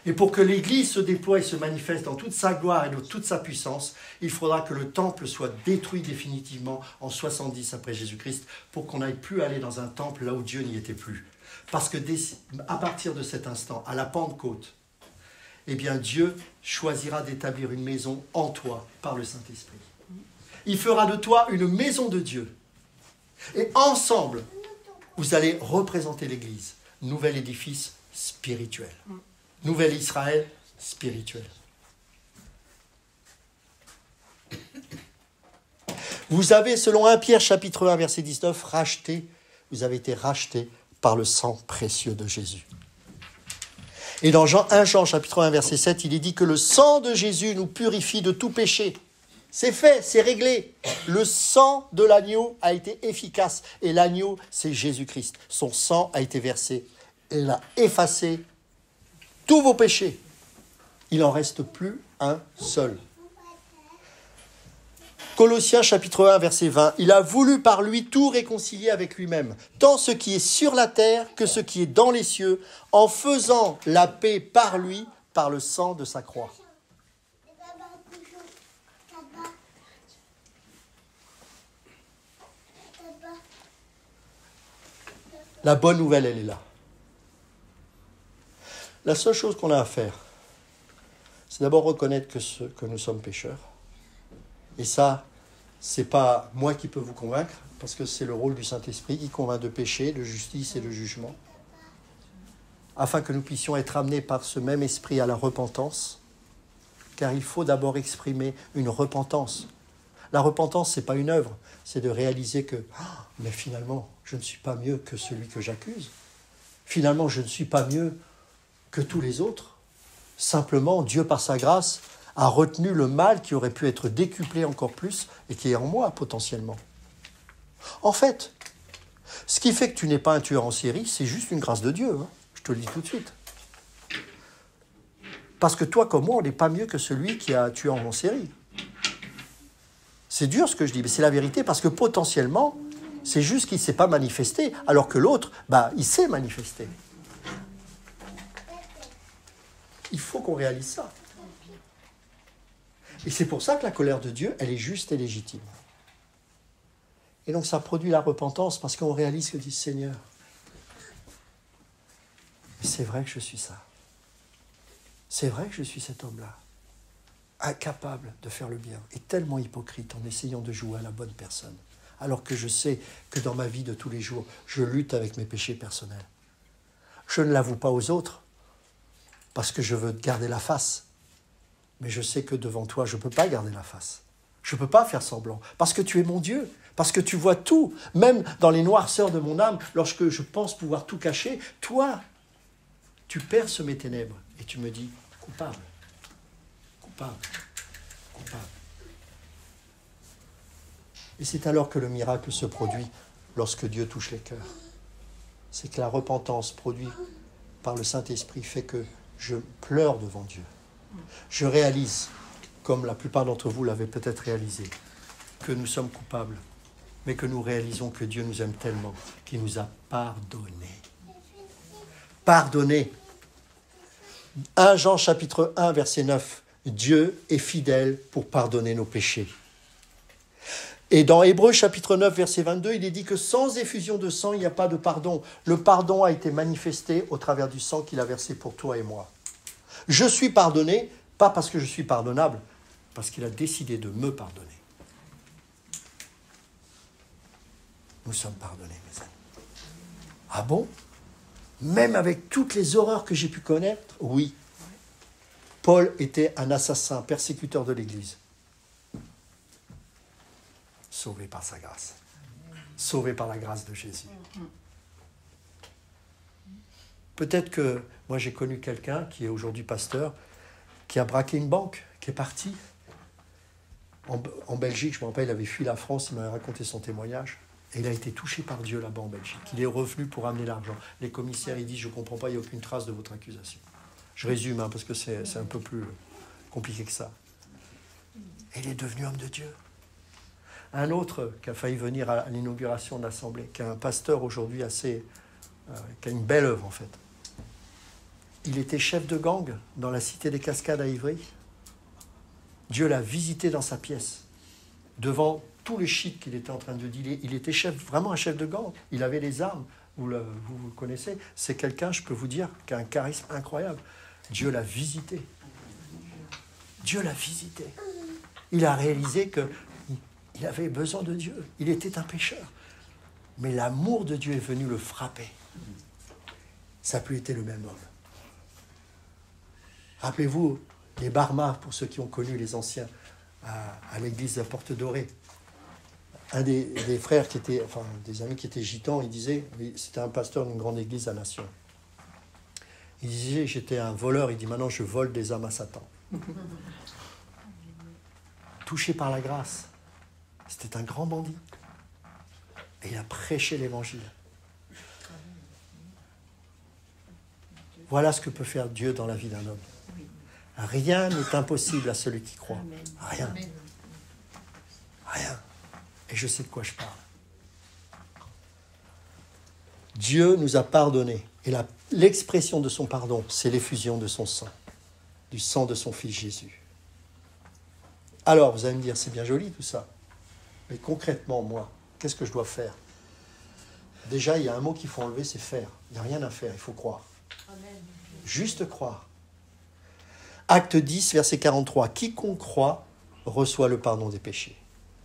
Et pour que l'Église se déploie et se manifeste dans toute sa gloire et dans toute sa puissance, il faudra que le temple soit détruit définitivement en 70 après Jésus-Christ pour qu'on n'aille plus aller dans un temple là où Dieu n'y était plus. Parce que à partir de cet instant, à la Pentecôte, eh bien Dieu choisira d'établir une maison en toi par le Saint-Esprit. Il fera de toi une maison de Dieu. Et ensemble, vous allez représenter l'Église. Nouvel édifice spirituel. Nouvel Israël spirituel. Vous avez, selon 1 Pierre chapitre 1, verset 19, racheté, vous avez été racheté par le sang précieux de Jésus. Et dans 1 Jean chapitre 1, verset 7, il est dit que le sang de Jésus nous purifie de tout péché. C'est fait, c'est réglé. Le sang de l'agneau a été efficace. Et l'agneau, c'est Jésus-Christ. Son sang a été versé. Il a effacé tous vos péchés. Il n'en reste plus un seul. Colossiens chapitre 1, verset 20. Il a voulu par lui tout réconcilier avec lui-même, tant ce qui est sur la terre que ce qui est dans les cieux, en faisant la paix par lui, par le sang de sa croix. La bonne nouvelle, elle est là. La seule chose qu'on a à faire, c'est d'abord reconnaître que nous sommes pécheurs. Et ça, c'est pas moi qui peux vous convaincre, parce que c'est le rôle du Saint-Esprit qui convainc de péché, de justice et de jugement, afin que nous puissions être amenés par ce même esprit à la repentance, car il faut d'abord exprimer une repentance. La repentance, ce n'est pas une œuvre, c'est de réaliser que mais finalement, je ne suis pas mieux que celui que j'accuse. Finalement, je ne suis pas mieux que tous les autres. Simplement, Dieu, par sa grâce, a retenu le mal qui aurait pu être décuplé encore plus et qui est en moi potentiellement. En fait, ce qui fait que tu n'es pas un tueur en série, c'est juste une grâce de Dieu. Je te le dis tout de suite. Parce que toi comme moi, on n'est pas mieux que celui qui a tué en série. C'est dur ce que je dis, mais c'est la vérité parce que potentiellement, c'est juste qu'il ne s'est pas manifesté, alors que l'autre, il s'est manifesté. Il faut qu'on réalise ça. Et c'est pour ça que la colère de Dieu, elle est juste et légitime. Et donc ça produit la repentance parce qu'on réalise que dit Seigneur, c'est vrai que je suis ça. C'est vrai que je suis cet homme-là, incapable de faire le bien et tellement hypocrite en essayant de jouer à la bonne personne, alors que je sais que dans ma vie de tous les jours, je lutte avec mes péchés personnels. Je ne l'avoue pas aux autres parce que je veux garder la face. Mais je sais que devant toi, je ne peux pas garder la face. Je ne peux pas faire semblant. Parce que tu es mon Dieu. Parce que tu vois tout. Même dans les noirceurs de mon âme, lorsque je pense pouvoir tout cacher, toi, tu perces mes ténèbres. Et tu me dis, coupable, coupable, coupable. Et c'est alors que le miracle se produit lorsque Dieu touche les cœurs. C'est que la repentance produite par le Saint-Esprit fait que je pleure devant Dieu. Je réalise, comme la plupart d'entre vous l'avaient peut-être réalisé, que nous sommes coupables, mais que nous réalisons que Dieu nous aime tellement qu'il nous a pardonné. Pardonné. 1 Jean chapitre 1, verset 9. Dieu est fidèle pour pardonner nos péchés. Et dans Hébreux chapitre 9, verset 22, il est dit que sans effusion de sang, il n'y a pas de pardon. Le pardon a été manifesté au travers du sang qu'il a versé pour toi et moi. Je suis pardonné, pas parce que je suis pardonnable, parce qu'il a décidé de me pardonner. Nous sommes pardonnés, mes amis. Ah bon? Même avec toutes les horreurs que j'ai pu connaître? Oui. Paul était un assassin, persécuteur de l'Église. Sauvé par sa grâce. Sauvé par la grâce de Jésus. Peut-être que moi j'ai connu quelqu'un qui est aujourd'hui pasteur, qui a braqué une banque, qui est parti. en Belgique, je me rappelle, il avait fui la France, il m'avait raconté son témoignage. Et il a été touché par Dieu là-bas en Belgique. Il est revenu pour amener l'argent. Les commissaires, ils disent, je ne comprends pas, il n'y a aucune trace de votre accusation. Je résume, parce que c'est un peu plus compliqué que ça. Et il est devenu homme de Dieu. Un autre qui a failli venir à l'inauguration de l'Assemblée, qui est un pasteur aujourd'hui qui a une belle œuvre en fait. Il était chef de gang dans la cité des Cascades à Ivry. Dieu l'a visité dans sa pièce, devant tout le shit qu'il était en train de dealer. Il était vraiment un chef de gang. Il avait les armes. Vous le connaissez. C'est quelqu'un, je peux vous dire, qui a un charisme incroyable. Dieu l'a visité. Dieu l'a visité. Il a réalisé qu'il avait besoin de Dieu. Il était un pécheur. Mais l'amour de Dieu est venu le frapper. Ça n'a plus été le même homme. Rappelez-vous, les Barmas, pour ceux qui ont connu les anciens, à l'église de la Porte Dorée. Un des frères des amis qui étaient gitans, il disait, c'était un pasteur d'une grande église à Nation. Il disait, j'étais un voleur, il dit, maintenant je vole des âmes à Satan. Touché par la grâce. C'était un grand bandit. Et il a prêché l'évangile. Voilà ce que peut faire Dieu dans la vie d'un homme. Rien n'est impossible à celui qui croit. Rien. Rien. Et je sais de quoi je parle. Dieu nous a pardonné. Et l'expression de son pardon, c'est l'effusion de son sang. Du sang de son Fils Jésus. Alors, vous allez me dire, c'est bien joli tout ça. Mais concrètement, moi, qu'est-ce que je dois faire? Déjà, il y a un mot qu'il faut enlever, c'est faire. Il n'y a rien à faire, il faut croire. Amen. Juste croire. Acte 10, verset 43. Quiconque croit reçoit le pardon des péchés.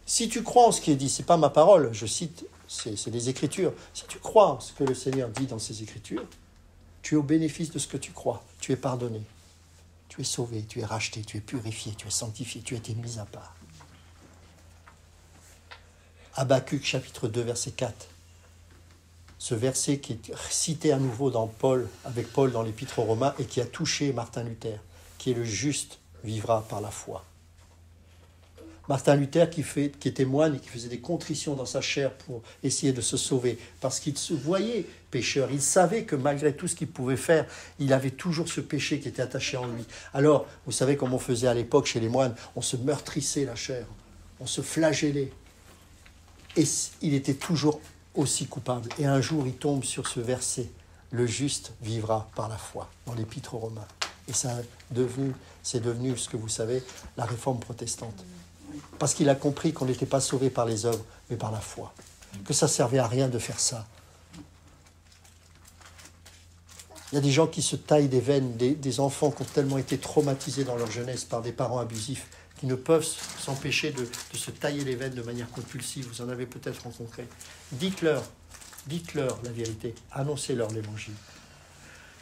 Si tu crois en ce qui est dit, ce n'est pas ma parole, je cite, c'est des Écritures. Si tu crois en ce que le Seigneur dit dans ses Écritures, tu es au bénéfice de ce que tu crois. Tu es pardonné. Tu es sauvé, tu es racheté, tu es purifié, tu es sanctifié, tu as été mis à part. Habakkuk, chapitre 2, verset 4. Ce verset qui est cité à nouveau avec Paul dans l'Épître aux Romains et qui a touché Martin Luther, qui est le juste vivra par la foi. Martin Luther qui était moine et qui faisait des contritions dans sa chair pour essayer de se sauver, parce qu'il se voyait pécheur. Il savait que malgré tout ce qu'il pouvait faire, il avait toujours ce péché qui était attaché en lui. Alors, vous savez comme on faisait à l'époque chez les moines, on se meurtrissait la chair, on se flagellait. Et il était toujours aussi coupable. Et un jour, il tombe sur ce verset, « Le juste vivra par la foi », dans l'Épître aux Romains. Et c'est devenu, ce que vous savez, la réforme protestante. Parce qu'il a compris qu'on n'était pas sauvé par les œuvres, mais par la foi. Que ça ne servait à rien de faire ça. Il y a des gens qui se taillent des veines, des enfants qui ont tellement été traumatisés dans leur jeunesse par des parents abusifs, qui ne peuvent s'empêcher de se tailler les veines de manière compulsive. Vous en avez peut-être rencontré. Dites-leur la vérité, annoncez-leur l'évangile.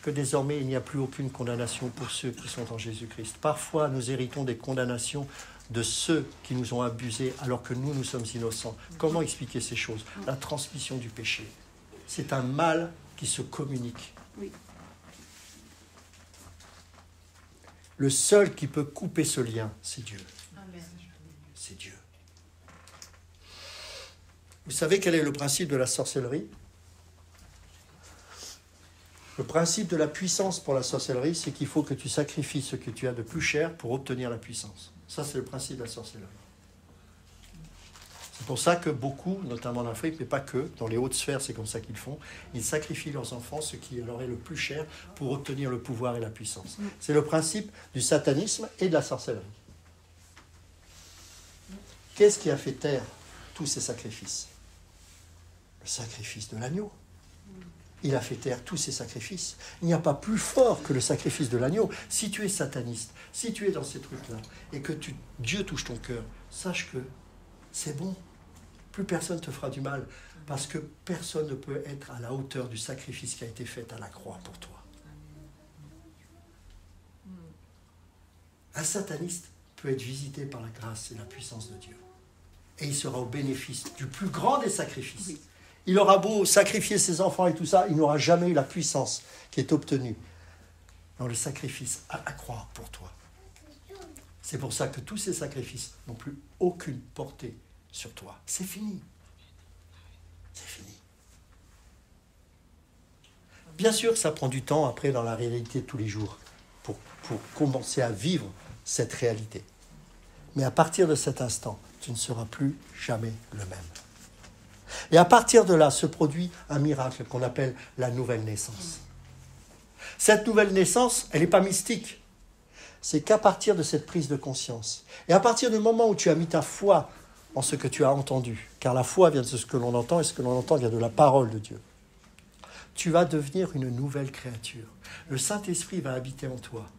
Que désormais, il n'y a plus aucune condamnation pour ceux qui sont en Jésus-Christ. Parfois, nous héritons des condamnations de ceux qui nous ont abusés alors que nous sommes innocents. Comment expliquer ces choses? La transmission du péché. C'est un mal qui se communique. Oui. Le seul qui peut couper ce lien, c'est Dieu. Amen. C'est Dieu. Vous savez quel est le principe de la sorcellerie? Le principe de la puissance pour la sorcellerie, c'est qu'il faut que tu sacrifies ce que tu as de plus cher pour obtenir la puissance. Ça, c'est le principe de la sorcellerie. C'est pour ça que beaucoup, notamment en Afrique, mais pas que, dans les hautes sphères, c'est comme ça qu'ils font, ils sacrifient leurs enfants, ce qui leur est le plus cher, pour obtenir le pouvoir et la puissance. C'est le principe du satanisme et de la sorcellerie. Qu'est-ce qui a fait taire tous ces sacrifices? Le sacrifice de l'agneau. Il a fait taire tous ces sacrifices. Il n'y a pas plus fort que le sacrifice de l'agneau. Si tu es sataniste, si tu es dans ces trucs-là, et que Dieu touche ton cœur, sache que c'est bon. Plus personne ne te fera du mal, parce que personne ne peut être à la hauteur du sacrifice qui a été fait à la croix pour toi. Un sataniste peut être visité par la grâce et la puissance de Dieu. Et il sera au bénéfice du plus grand des sacrifices. Oui. Il aura beau sacrifier ses enfants et tout ça, il n'aura jamais eu la puissance qui est obtenue dans le sacrifice à la croix pour toi. C'est pour ça que tous ces sacrifices n'ont plus aucune portée sur toi. C'est fini. C'est fini. Bien sûr, ça prend du temps après dans la réalité de tous les jours pour commencer à vivre cette réalité. Mais à partir de cet instant, tu ne seras plus jamais le même. Et à partir de là se produit un miracle qu'on appelle la nouvelle naissance. Cette nouvelle naissance, elle n'est pas mystique. C'est qu'à partir de cette prise de conscience, et à partir du moment où tu as mis ta foi en ce que tu as entendu, car la foi vient de ce que l'on entend, et ce que l'on entend vient de la parole de Dieu, tu vas devenir une nouvelle créature. Le Saint-Esprit va habiter en toi.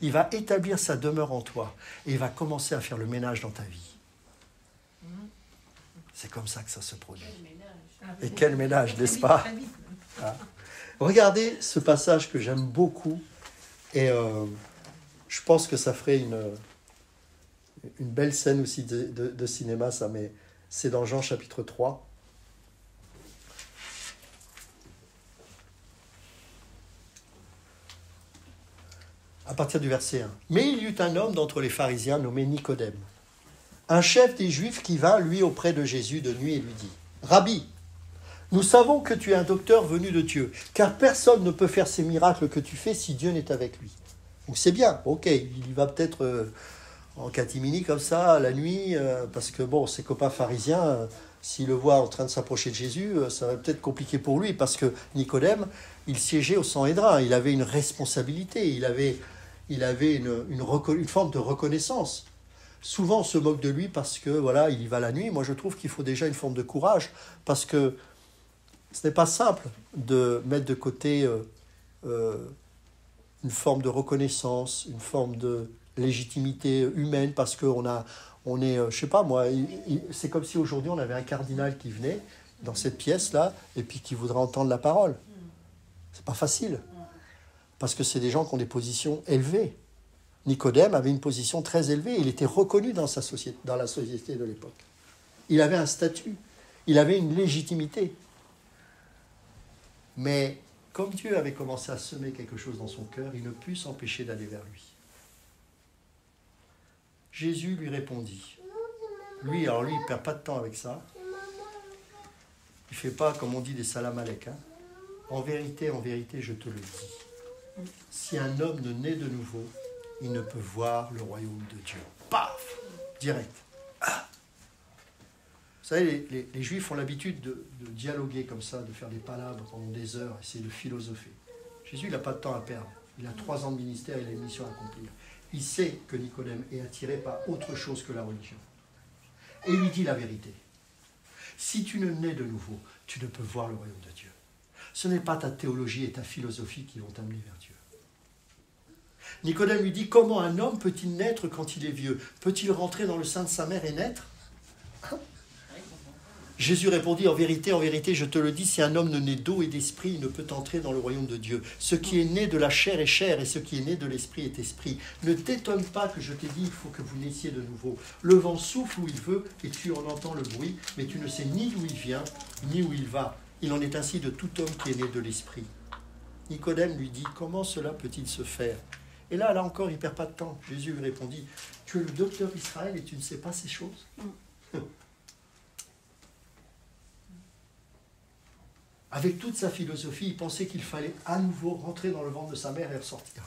Il va établir sa demeure en toi, et il va commencer à faire le ménage dans ta vie. C'est comme ça que ça se produit. Et quel ménage, n'est-ce pas? Ah. Regardez ce passage que j'aime beaucoup, et je pense que ça ferait une belle scène aussi de cinéma, ça, mais c'est dans Jean chapitre 3. À partir du verset 1. Mais il y eut un homme d'entre les pharisiens nommé Nicodème, un chef des Juifs qui vint, lui, auprès de Jésus de nuit et lui dit, « Rabbi, nous savons que tu es un docteur venu de Dieu, car personne ne peut faire ces miracles que tu fais si Dieu n'est avec lui. » Donc c'est bien, ok, il y va peut-être en catimini comme ça, la nuit, parce que bon, ses copains pharisiens, s'il le voit en train de s'approcher de Jésus, ça va peut-être compliquer pour lui, parce que Nicodème, il siégeait au Sanhédrin, il avait une responsabilité, il avait une forme de reconnaissance. Souvent, on se moque de lui parce que voilà, il y va la nuit. Moi, je trouve qu'il faut déjà une forme de courage, parce que ce n'est pas simple de mettre de côté une forme de reconnaissance, une forme de légitimité humaine, parce qu'on est, je sais pas moi, c'est comme si aujourd'hui on avait un cardinal qui venait dans cette pièce-là et puis qui voudrait entendre la parole. C'est pas facile, parce que c'est des gens qui ont des positions élevées. Nicodème avait une position très élevée, il était reconnu dans la société de l'époque. Il avait un statut, il avait une légitimité. Mais comme Dieu avait commencé à semer quelque chose dans son cœur, il ne put s'empêcher d'aller vers lui. Jésus lui répondit. Lui, il ne perd pas de temps avec ça. Il ne fait pas, comme on dit, des salam-alek. Hein. En vérité, je te le dis. Si un homme ne naît de nouveau, il ne peut voir le royaume de Dieu. Paf! Direct. Ah. Vous savez, les Juifs ont l'habitude de dialoguer comme ça, de faire des palabres pendant des heures, essayer de philosopher. Jésus, il n'a pas de temps à perdre. Il a 3 ans de ministère, il a une mission à accomplir. Il sait que Nicodème est attiré par autre chose que la religion. Et il lui dit la vérité. Si tu ne nais de nouveau, tu ne peux voir le royaume de Dieu. Ce n'est pas ta théologie et ta philosophie qui vont t'amener vers Dieu. Nicodème lui dit, comment un homme peut-il naître quand il est vieux? Peut-il rentrer dans le sein de sa mère et naître? Jésus répondit, en vérité, je te le dis, si un homme ne naît d'eau et d'esprit, il ne peut entrer dans le royaume de Dieu. Ce qui est né de la chair est chair, et ce qui est né de l'esprit est esprit. Ne t'étonne pas que je t'ai dit, il faut que vous naissiez de nouveau. Le vent souffle où il veut, et tu en entends le bruit, mais tu ne sais ni d'où il vient, ni où il va. Il en est ainsi de tout homme qui est né de l'esprit. Nicodème lui dit, comment cela peut-il se faire? Et là encore, il ne perd pas de temps. Jésus lui répondit, tu es le docteur d'Israël et tu ne sais pas ces choses? Avec toute sa philosophie, il pensait qu'il fallait à nouveau rentrer dans le ventre de sa mère et ressortir.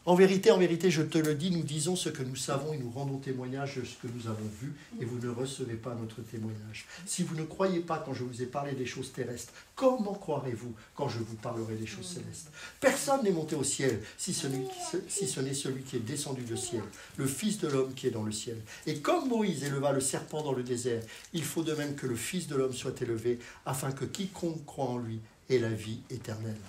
En vérité, je te le dis, nous disons ce que nous savons et nous rendons témoignage de ce que nous avons vu, et vous ne recevez pas notre témoignage. Si vous ne croyez pas quand je vous ai parlé des choses terrestres, comment croirez-vous quand je vous parlerai des choses célestes? Personne n'est monté au ciel, si ce n'est celui qui est descendu du ciel, le Fils de l'homme qui est dans le ciel. Et comme Moïse éleva le serpent dans le désert, il faut de même que le Fils de l'homme soit élevé, afin que quiconque croit en lui ait la vie éternelle.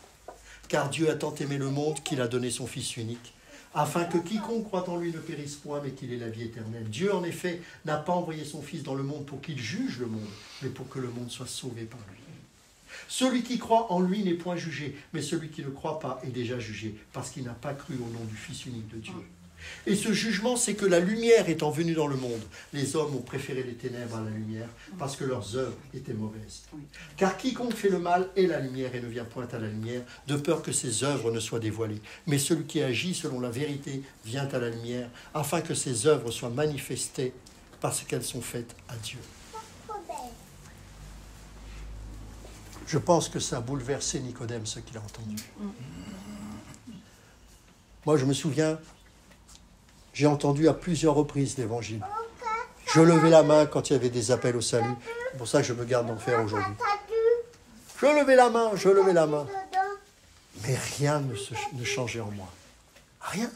Car Dieu a tant aimé le monde qu'il a donné son Fils unique, afin que quiconque croit en lui ne périsse point, mais qu'il ait la vie éternelle. Dieu, en effet, n'a pas envoyé son Fils dans le monde pour qu'il juge le monde, mais pour que le monde soit sauvé par lui. Celui qui croit en lui n'est point jugé, mais celui qui ne croit pas est déjà jugé, parce qu'il n'a pas cru au nom du Fils unique de Dieu. Et ce jugement, c'est que la lumière étant venue dans le monde, les hommes ont préféré les ténèbres à la lumière parce que leurs œuvres étaient mauvaises. Car quiconque fait le mal est la lumière et ne vient point à la lumière, de peur que ses œuvres ne soient dévoilées. Mais celui qui agit selon la vérité vient à la lumière, afin que ses œuvres soient manifestées parce qu'elles sont faites à Dieu. Je pense que ça a bouleversé Nicodème, ce qu'il a entendu. Moi, je me souviens, j'ai entendu à plusieurs reprises l'Évangile. Je levais la main quand il y avait des appels au salut. C'est pour ça que je me garde d'en faire aujourd'hui. Je levais la main. Mais rien ne changeait en moi. Rien.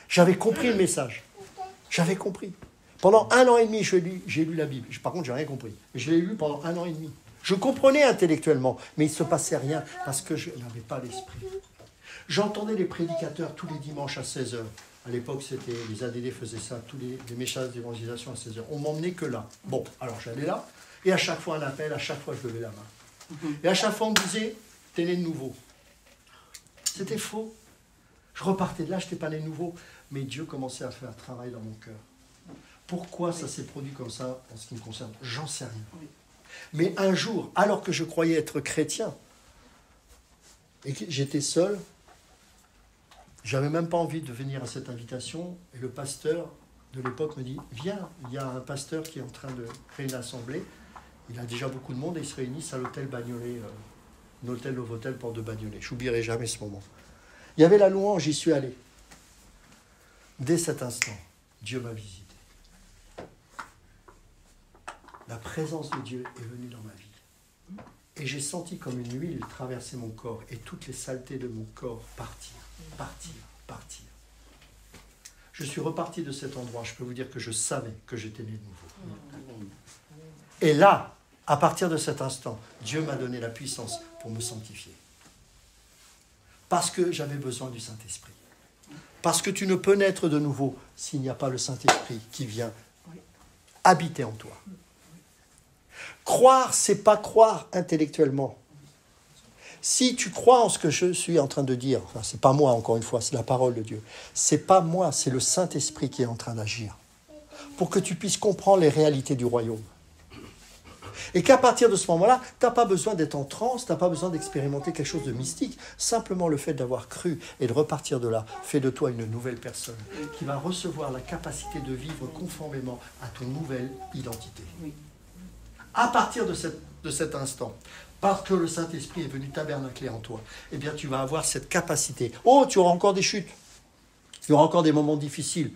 J'avais compris le message. J'avais compris. Pendant 1 an et demi, j'ai lu la Bible. Par contre, je n'ai rien compris. Je l'ai lu pendant 1 an et demi. Je comprenais intellectuellement, mais il ne se passait rien parce que je n'avais pas l'esprit. J'entendais les prédicateurs tous les dimanches à 16h. À l'époque, les ADD faisaient ça, tous les messages d'évangélisation à 16h. On m'emmenait que là. Bon, alors j'allais là, et à chaque fois un appel, à chaque fois je levais la main. Et à chaque fois on me disait, t'es né de nouveau. C'était faux. Je repartais de là, je n'étais pas né de nouveau. Mais Dieu commençait à faire un travail dans mon cœur. Pourquoi ça s'est produit comme ça en ce qui me concerne? J'en sais rien. Mais un jour, alors que je croyais être chrétien, et que j'étais seul, j'avais même pas envie de venir à cette invitation, et le pasteur de l'époque me dit, viens, il y a un pasteur qui est en train de créer une assemblée, il a déjà beaucoup de monde, et ils se réunissent à l'hôtel Bagnolet, l'hôtel Novotel, porte de Bagnolet. Je n'oublierai jamais ce moment. Il y avait la louange, j'y suis allé. Dès cet instant, Dieu m'a visité. La présence de Dieu est venue dans ma vie. Et j'ai senti comme une huile traverser mon corps et toutes les saletés de mon corps partir. Je suis reparti de cet endroit. Je peux vous dire que je savais que j'étais né de nouveau. Et là, à partir de cet instant, Dieu m'a donné la puissance pour me sanctifier. Parce que j'avais besoin du Saint-Esprit. Parce que tu ne peux naître de nouveau s'il n'y a pas le Saint-Esprit qui vient habiter en toi. Croire, c'est pas croire intellectuellement. Si tu crois en ce que je suis en train de dire, enfin, c'est pas moi encore une fois, c'est la parole de Dieu. C'est pas moi, c'est le Saint-Esprit qui est en train d'agir. Pour que tu puisses comprendre les réalités du royaume. Et qu'à partir de ce moment-là, tu n'as pas besoin d'être en transe, tu n'as pas besoin d'expérimenter quelque chose de mystique. Simplement le fait d'avoir cru et de repartir de là fait de toi une nouvelle personne qui va recevoir la capacité de vivre conformément à ton nouvelle identité. À partir de cet instant, parce que le Saint-Esprit est venu tabernacler en toi, eh bien tu vas avoir cette capacité. Oh, tu auras encore des chutes, il y aura encore des moments difficiles.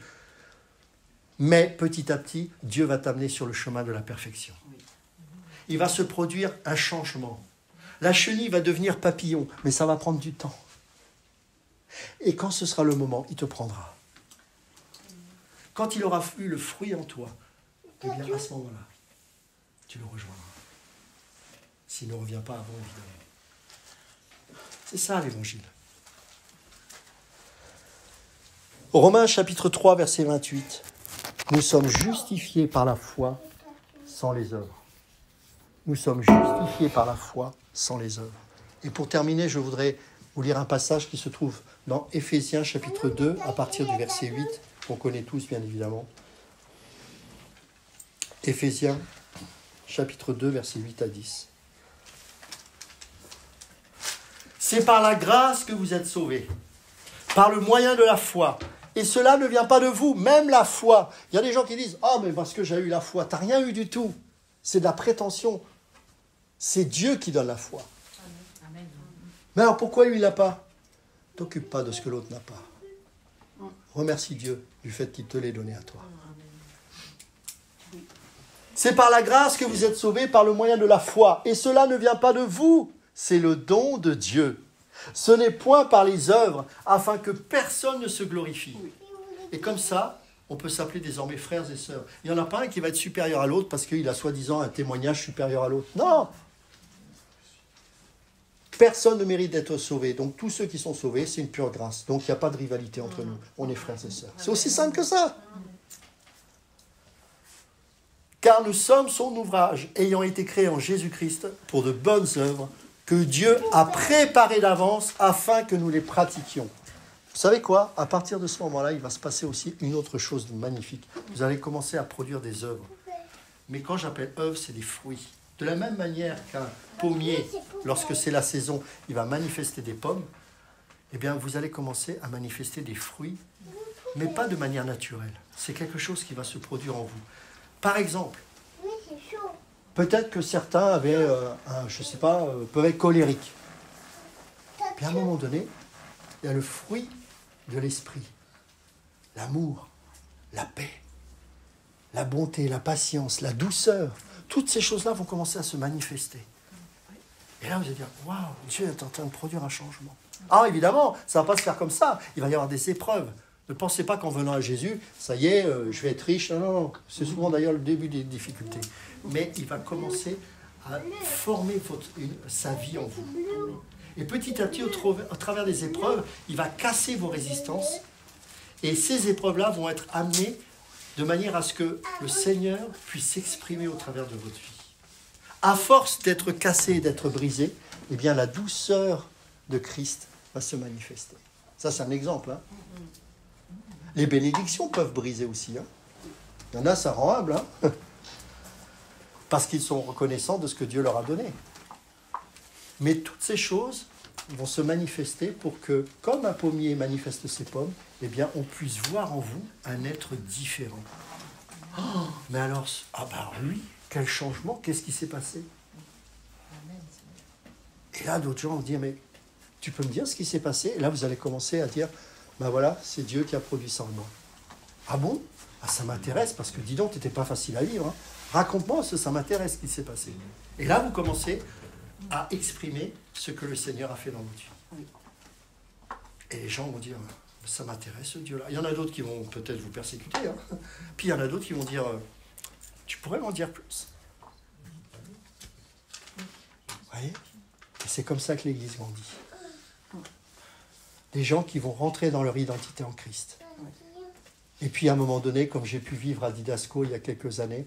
Mais petit à petit, Dieu va t'amener sur le chemin de la perfection. Il va se produire un changement. La chenille va devenir papillon, mais ça va prendre du temps. Et quand ce sera le moment, il te prendra. Quand il aura eu le fruit en toi, eh bien à ce moment-là, tu le rejoindras. S'il ne revient pas avant, évidemment. C'est ça l'évangile. Romains chapitre 3, verset 28. Nous sommes justifiés par la foi sans les œuvres. Nous sommes justifiés par la foi sans les œuvres. Et pour terminer, je voudrais vous lire un passage qui se trouve dans Éphésiens chapitre 2, à partir du verset 8, qu'on connaît tous bien évidemment. Éphésiens chapitre 2, verset 8 à 10. C'est par la grâce que vous êtes sauvés, par le moyen de la foi. Et cela ne vient pas de vous, même la foi. Il y a des gens qui disent « Ah, mais parce que j'ai eu la foi. » Tu n'as rien eu du tout. C'est de la prétention. C'est Dieu qui donne la foi. Amen. Mais alors pourquoi lui, il l'a pas? T'occupe pas de ce que l'autre n'a pas. Remercie Dieu du fait qu'il te l'ait donné à toi. C'est par la grâce que vous êtes sauvés par le moyen de la foi. Et cela ne vient pas de vous. C'est le don de Dieu. Ce n'est point par les œuvres, afin que personne ne se glorifie. Et comme ça, on peut s'appeler désormais frères et sœurs. Il n'y en a pas un qui va être supérieur à l'autre parce qu'il a soi-disant un témoignage supérieur à l'autre. Non! Personne ne mérite d'être sauvé. Donc tous ceux qui sont sauvés, c'est une pure grâce. Donc il n'y a pas de rivalité entre nous. On est frères et sœurs. C'est aussi simple que ça. Car nous sommes son ouvrage, ayant été créés en Jésus-Christ pour de bonnes œuvres que Dieu a préparées d'avance afin que nous les pratiquions. Vous savez quoi? À partir de ce moment-là, il va se passer aussi une autre chose de magnifique. Vous allez commencer à produire des œuvres. Mais quand j'appelle œuvres, c'est des fruits. De la même manière qu'un pommier, lorsque c'est la saison, il va manifester des pommes, eh bien, vous allez commencer à manifester des fruits, mais pas de manière naturelle. C'est quelque chose qui va se produire en vous. Par exemple, peut-être que certains avaient, je ne sais pas, peuvent être colériques. Puis à un moment donné, il y a le fruit de l'esprit. L'amour, la paix, la bonté, la patience, la douceur. Toutes ces choses-là vont commencer à se manifester. Et là, vous allez dire, waouh, Dieu est en train de produire un changement. Ah, évidemment, ça ne va pas se faire comme ça. Il va y avoir des épreuves. Ne pensez pas qu'en venant à Jésus, ça y est, je vais être riche. Non, non, non. C'est souvent d'ailleurs le début des difficultés. Mais il va commencer à former sa vie en vous. Et petit à petit, au travers des épreuves, il va casser vos résistances. Et ces épreuves-là vont être amenées de manière à ce que le Seigneur puisse s'exprimer au travers de votre vie. À force d'être cassé et d'être brisé, eh bien la douceur de Christ va se manifester. Ça, c'est un exemple. Hein. Les bénédictions peuvent briser aussi. Hein. Il y en a, ça rend humble. Hein. Parce qu'ils sont reconnaissants de ce que Dieu leur a donné. Mais toutes ces choses vont se manifester pour que, comme un pommier manifeste ses pommes, eh bien, on puisse voir en vous un être différent. Oh, mais alors, lui, quel changement, qu'est-ce qui s'est passé? Et là, d'autres gens vont dire, mais tu peux me dire ce qui s'est passé? Et là, vous allez commencer à dire, ben voilà, c'est Dieu qui a produit ça en moi. Ah bon? Ah, ça m'intéresse, parce que dis donc, tu n'étais pas facile à vivre. Hein. Raconte-moi, ça m'intéresse ce qui s'est passé. Et là, vous commencez à exprimer ce que le Seigneur a fait dans votre vie. Et les gens vont dire, ça m'intéresse ce Dieu-là. Il y en a d'autres qui vont peut-être vous persécuter. Hein. Puis il y en a d'autres qui vont dire, tu pourrais m'en dire plus. Vous voyez? Et c'est comme ça que l'Église grandit. Des gens qui vont rentrer dans leur identité en Christ. Et puis à un moment donné, comme j'ai pu vivre à Didasco il y a quelques années,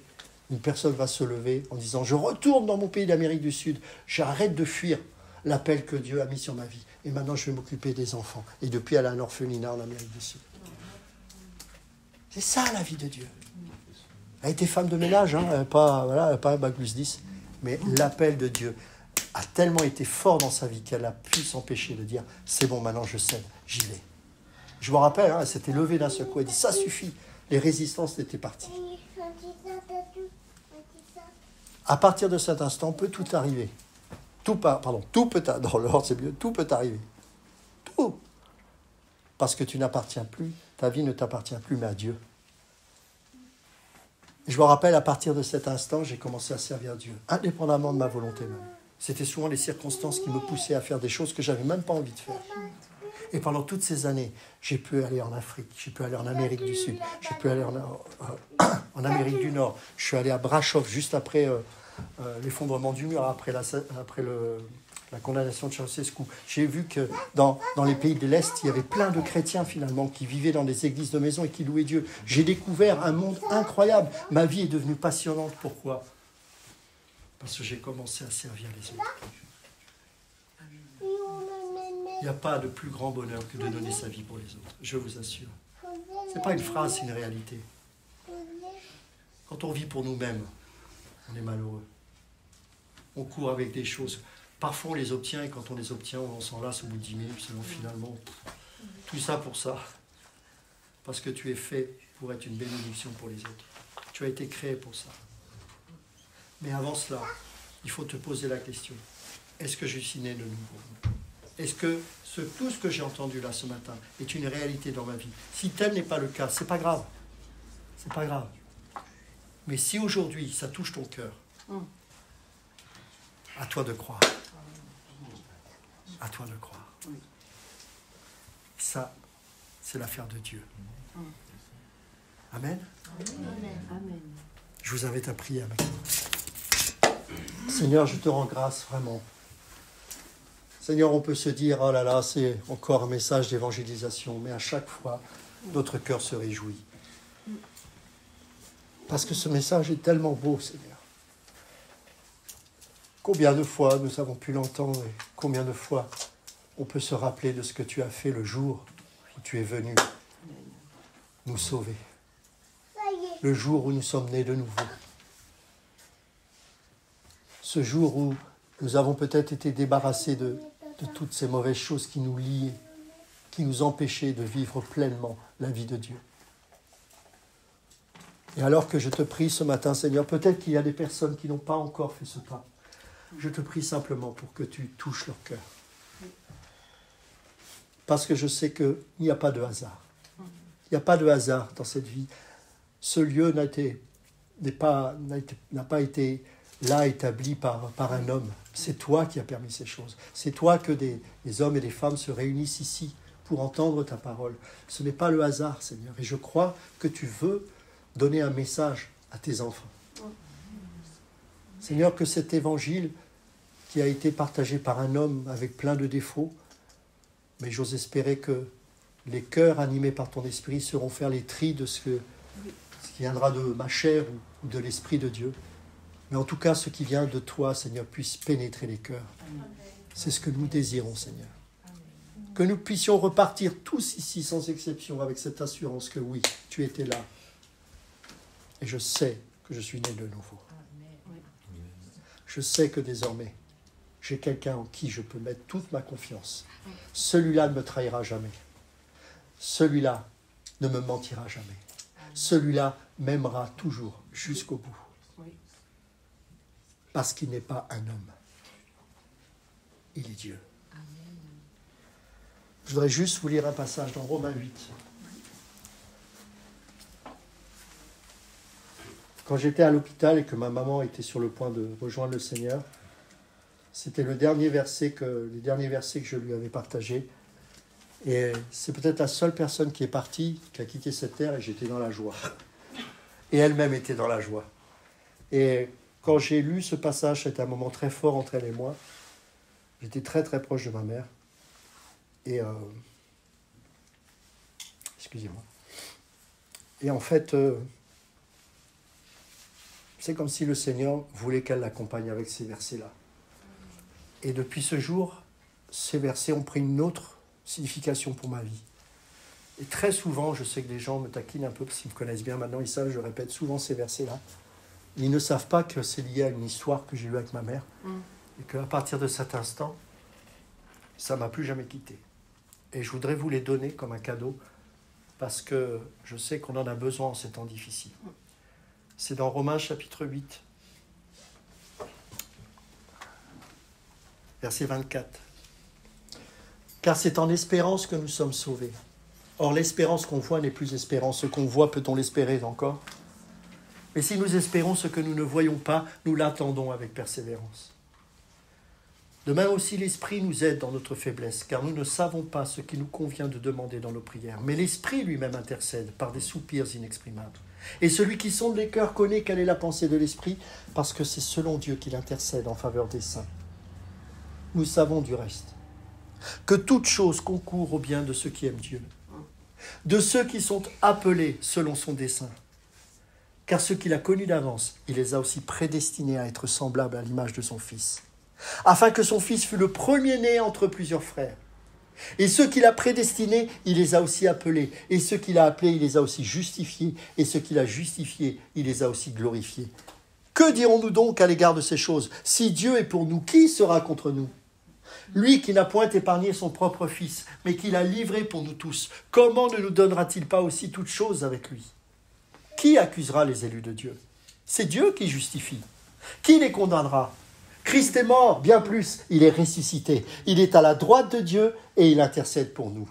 une personne va se lever en disant, je retourne dans mon pays d'Amérique du Sud, j'arrête de fuir l'appel que Dieu a mis sur ma vie. Et maintenant, je vais m'occuper des enfants. Et depuis, elle a un orphelinat en Amérique du Sud. C'est ça, la vie de Dieu. Elle a été femme de ménage, hein, elle n'a pas un bac plus 10. Mais l'appel de Dieu a tellement été fort dans sa vie qu'elle a pu s'empêcher de dire, c'est bon, maintenant je cède, j'y vais. Je me rappelle, hein, elle s'était levée d'un seul coup, elle dit, ça suffit. Les résistances étaient parties. À partir de cet instant, peut tout arriver. Tout peut, dans l'ordre c'est mieux, tout peut arriver. Tout. Parce que tu n'appartiens plus, ta vie ne t'appartient plus, mais à Dieu. Et je me rappelle, à partir de cet instant, j'ai commencé à servir Dieu, indépendamment de ma volonté même. C'était souvent les circonstances qui me poussaient à faire des choses que je n'avais même pas envie de faire. Et pendant toutes ces années, j'ai pu aller en Afrique, j'ai pu aller en Amérique du Sud, j'ai pu aller en Amérique du Nord. Je suis allé à Brasov juste après l'effondrement du mur, après la condamnation de Ceausescu. J'ai vu que dans les pays de l'Est, il y avait plein de chrétiens finalement qui vivaient dans des églises de maison et qui louaient Dieu. J'ai découvert un monde incroyable. Ma vie est devenue passionnante. Pourquoi? Parce que j'ai commencé à servir les autres. Il n'y a pas de plus grand bonheur que de donner sa vie pour les autres, je vous assure. Ce n'est pas une phrase, c'est une réalité. Quand on vit pour nous-mêmes, on est malheureux. On court avec des choses. Parfois on les obtient et quand on les obtient, on s'en lasse au bout de 10 minutes. Sinon finalement, tout ça pour ça. Parce que tu es fait pour être une bénédiction pour les autres. Tu as été créé pour ça. Mais avant cela, il faut te poser la question. Est-ce que je suis né de nouveau? Est-ce que tout ce que j'ai entendu là ce matin est une réalité dans ma vie? Si tel n'est pas le cas, c'est pas grave. C'est pas grave. Mais si aujourd'hui ça touche ton cœur, à toi de croire. À toi de croire. Ça, c'est l'affaire de Dieu. Amen. Amen. Je vous invite à prier avec moi. Seigneur, je te rends grâce vraiment. Seigneur, on peut se dire, oh là là, c'est encore un message d'évangélisation, mais à chaque fois, notre cœur se réjouit. Parce que ce message est tellement beau, Seigneur. Combien de fois nous avons pu l'entendre et combien de fois on peut se rappeler de ce que tu as fait le jour tu es venu nous sauver. Le jour où nous sommes nés de nouveau. Ce jour où nous avons peut-être été débarrassés de toutes ces mauvaises choses qui nous liaient, qui nous empêchaient de vivre pleinement la vie de Dieu. Et alors que je te prie ce matin, Seigneur, peut-être qu'il y a des personnes qui n'ont pas encore fait ce pas. Je te prie simplement pour que tu touches leur cœur. Parce que je sais qu'il n'y a pas de hasard. Il n'y a pas de hasard dans cette vie. Ce lieu n'a pas été là établi par un homme. C'est toi qui as permis ces choses. C'est toi que des hommes et des femmes se réunissent ici pour entendre ta parole. Ce n'est pas le hasard, Seigneur. Et je crois que tu veux donner un message à tes enfants. Seigneur, que cet évangile qui a été partagé par un homme avec plein de défauts, mais j'ose espérer que les cœurs animés par ton esprit sauront faire les tris de ce qui viendra de ma chair ou de l'Esprit de Dieu. Mais en tout cas, ce qui vient de toi, Seigneur, puisse pénétrer les cœurs. C'est ce que nous désirons, Seigneur. Que nous puissions repartir tous ici, sans exception, avec cette assurance que oui, tu étais là. Et je sais que je suis né de nouveau. Je sais que désormais, j'ai quelqu'un en qui je peux mettre toute ma confiance. Celui-là ne me trahira jamais. Celui-là ne me mentira jamais. Celui-là m'aimera toujours jusqu'au bout. Parce qu'il n'est pas un homme. Il est Dieu. Je voudrais juste vous lire un passage dans Romains 8. Quand j'étais à l'hôpital et que ma maman était sur le point de rejoindre le Seigneur, c'était les derniers versets que je lui avais partagés. Et c'est peut-être la seule personne qui est partie, qui a quitté cette terre, et j'étais dans la joie. Et elle-même était dans la joie. Et quand j'ai lu ce passage, c'était un moment très fort entre elle et moi. J'étais très très proche de ma mère. Et excusez-moi. Et en fait, c'est comme si le Seigneur voulait qu'elle l'accompagne avec ces versets-là. Et depuis ce jour, ces versets ont pris une autre signification pour ma vie. Et très souvent, je sais que les gens me taquinent un peu, parce qu'ils me connaissent bien maintenant, ils savent, je répète souvent ces versets-là. Ils ne savent pas que c'est lié à une histoire que j'ai eue avec ma mère, et qu'à partir de cet instant, ça ne m'a plus jamais quitté. Et je voudrais vous les donner comme un cadeau, parce que je sais qu'on en a besoin en ces temps difficiles. C'est dans Romains chapitre 8, verset 24. Car c'est en espérance que nous sommes sauvés. Or, l'espérance qu'on voit n'est plus espérance. Ce qu'on voit, peut-on l'espérer encore? Mais si nous espérons ce que nous ne voyons pas, nous l'attendons avec persévérance. De même aussi, l'Esprit nous aide dans notre faiblesse, car nous ne savons pas ce qu'il nous convient de demander dans nos prières. Mais l'Esprit lui-même intercède par des soupirs inexprimables. Et celui qui sonde les cœurs connaît quelle est la pensée de l'Esprit, parce que c'est selon Dieu qu'il intercède en faveur des saints. Nous savons du reste que toute chose concourt au bien de ceux qui aiment Dieu, de ceux qui sont appelés selon son dessein. Car ceux qu'il a connus d'avance, il les a aussi prédestinés à être semblables à l'image de son Fils, afin que son Fils fût le premier-né entre plusieurs frères. Et ceux qu'il a prédestinés, il les a aussi appelés. Et ceux qu'il a appelés, il les a aussi justifiés. Et ceux qu'il a justifiés, il les a aussi glorifiés. Que dirons-nous donc à l'égard de ces choses? Si Dieu est pour nous, qui sera contre nous? Lui qui n'a point épargné son propre Fils, mais qui l'a livré pour nous tous, comment ne nous donnera-t-il pas aussi toutes choses avec lui? Qui accusera les élus de Dieu? C'est Dieu qui justifie. Qui les condamnera? Christ est mort, bien plus, il est ressuscité. Il est à la droite de Dieu et il intercède pour nous.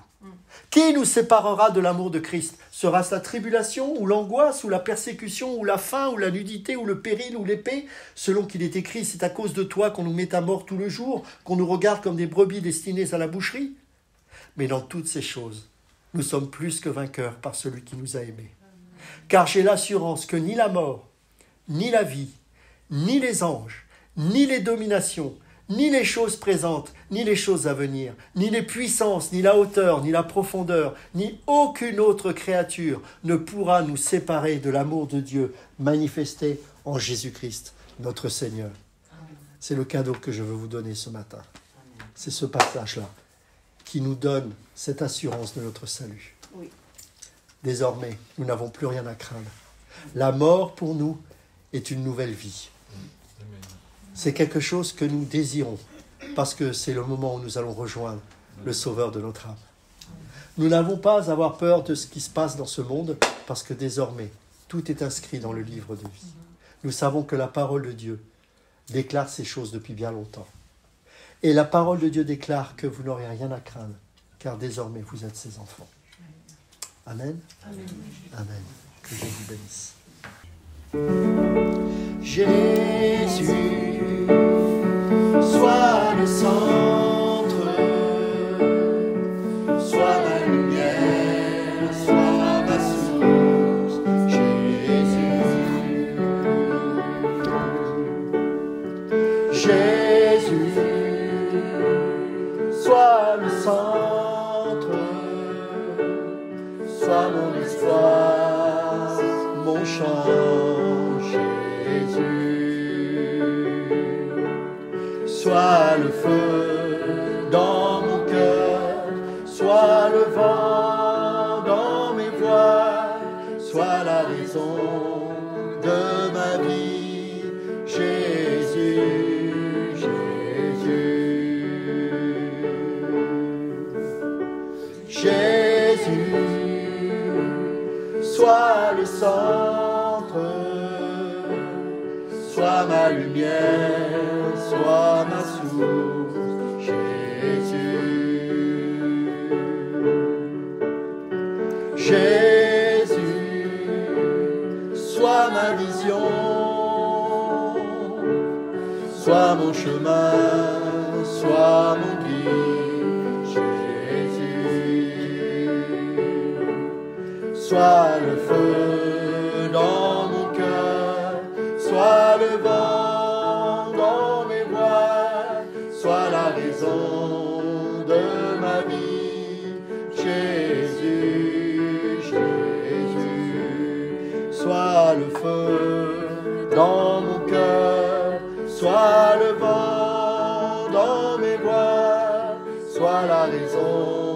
Qui nous séparera de l'amour de Christ? Sera-ce la tribulation, ou l'angoisse, ou la persécution, ou la faim, ou la nudité, ou le péril, ou l'épée? Selon qu'il est écrit, c'est à cause de toi qu'on nous met à mort tout le jour, qu'on nous regarde comme des brebis destinées à la boucherie. Mais dans toutes ces choses, nous sommes plus que vainqueurs par celui qui nous a aimés. Car j'ai l'assurance que ni la mort, ni la vie, ni les anges, ni les dominations, ni les choses présentes, ni les choses à venir, ni les puissances, ni la hauteur, ni la profondeur, ni aucune autre créature ne pourra nous séparer de l'amour de Dieu manifesté en Jésus-Christ, notre Seigneur. C'est le cadeau que je veux vous donner ce matin. C'est ce passage-là qui nous donne cette assurance de notre salut. Oui. Désormais, nous n'avons plus rien à craindre. La mort, pour nous, est une nouvelle vie. C'est quelque chose que nous désirons, parce que c'est le moment où nous allons rejoindre le Sauveur de notre âme. Nous n'avons pas à avoir peur de ce qui se passe dans ce monde, parce que désormais, tout est inscrit dans le livre de vie. Nous savons que la parole de Dieu déclare ces choses depuis bien longtemps. Et la parole de Dieu déclare que vous n'aurez rien à craindre, car désormais vous êtes ses enfants. Amen. Amen. Amen. Que Dieu vous bénisse. Jésus, sois le centre, sois ma lumière, sois ma source. Jésus, sois le centre, sois mon espoir, mon chant, Jésus. Sois le feu dans mon cœur, sois le vent dans mes voiles, sois la raison de ma vie, Jésus, Jésus. Jésus, sois le centre, sois ma lumière, sois ma source, Jésus. Jésus, sois ma vision, sois mon chemin, sois mon guide, Jésus. Sois le feu dans mon cœur, sois le vent dans mes voiles, sois la raison de ma vie, Jésus, Jésus. Sois le feu dans mon cœur, sois le vent dans mes voiles, sois la raison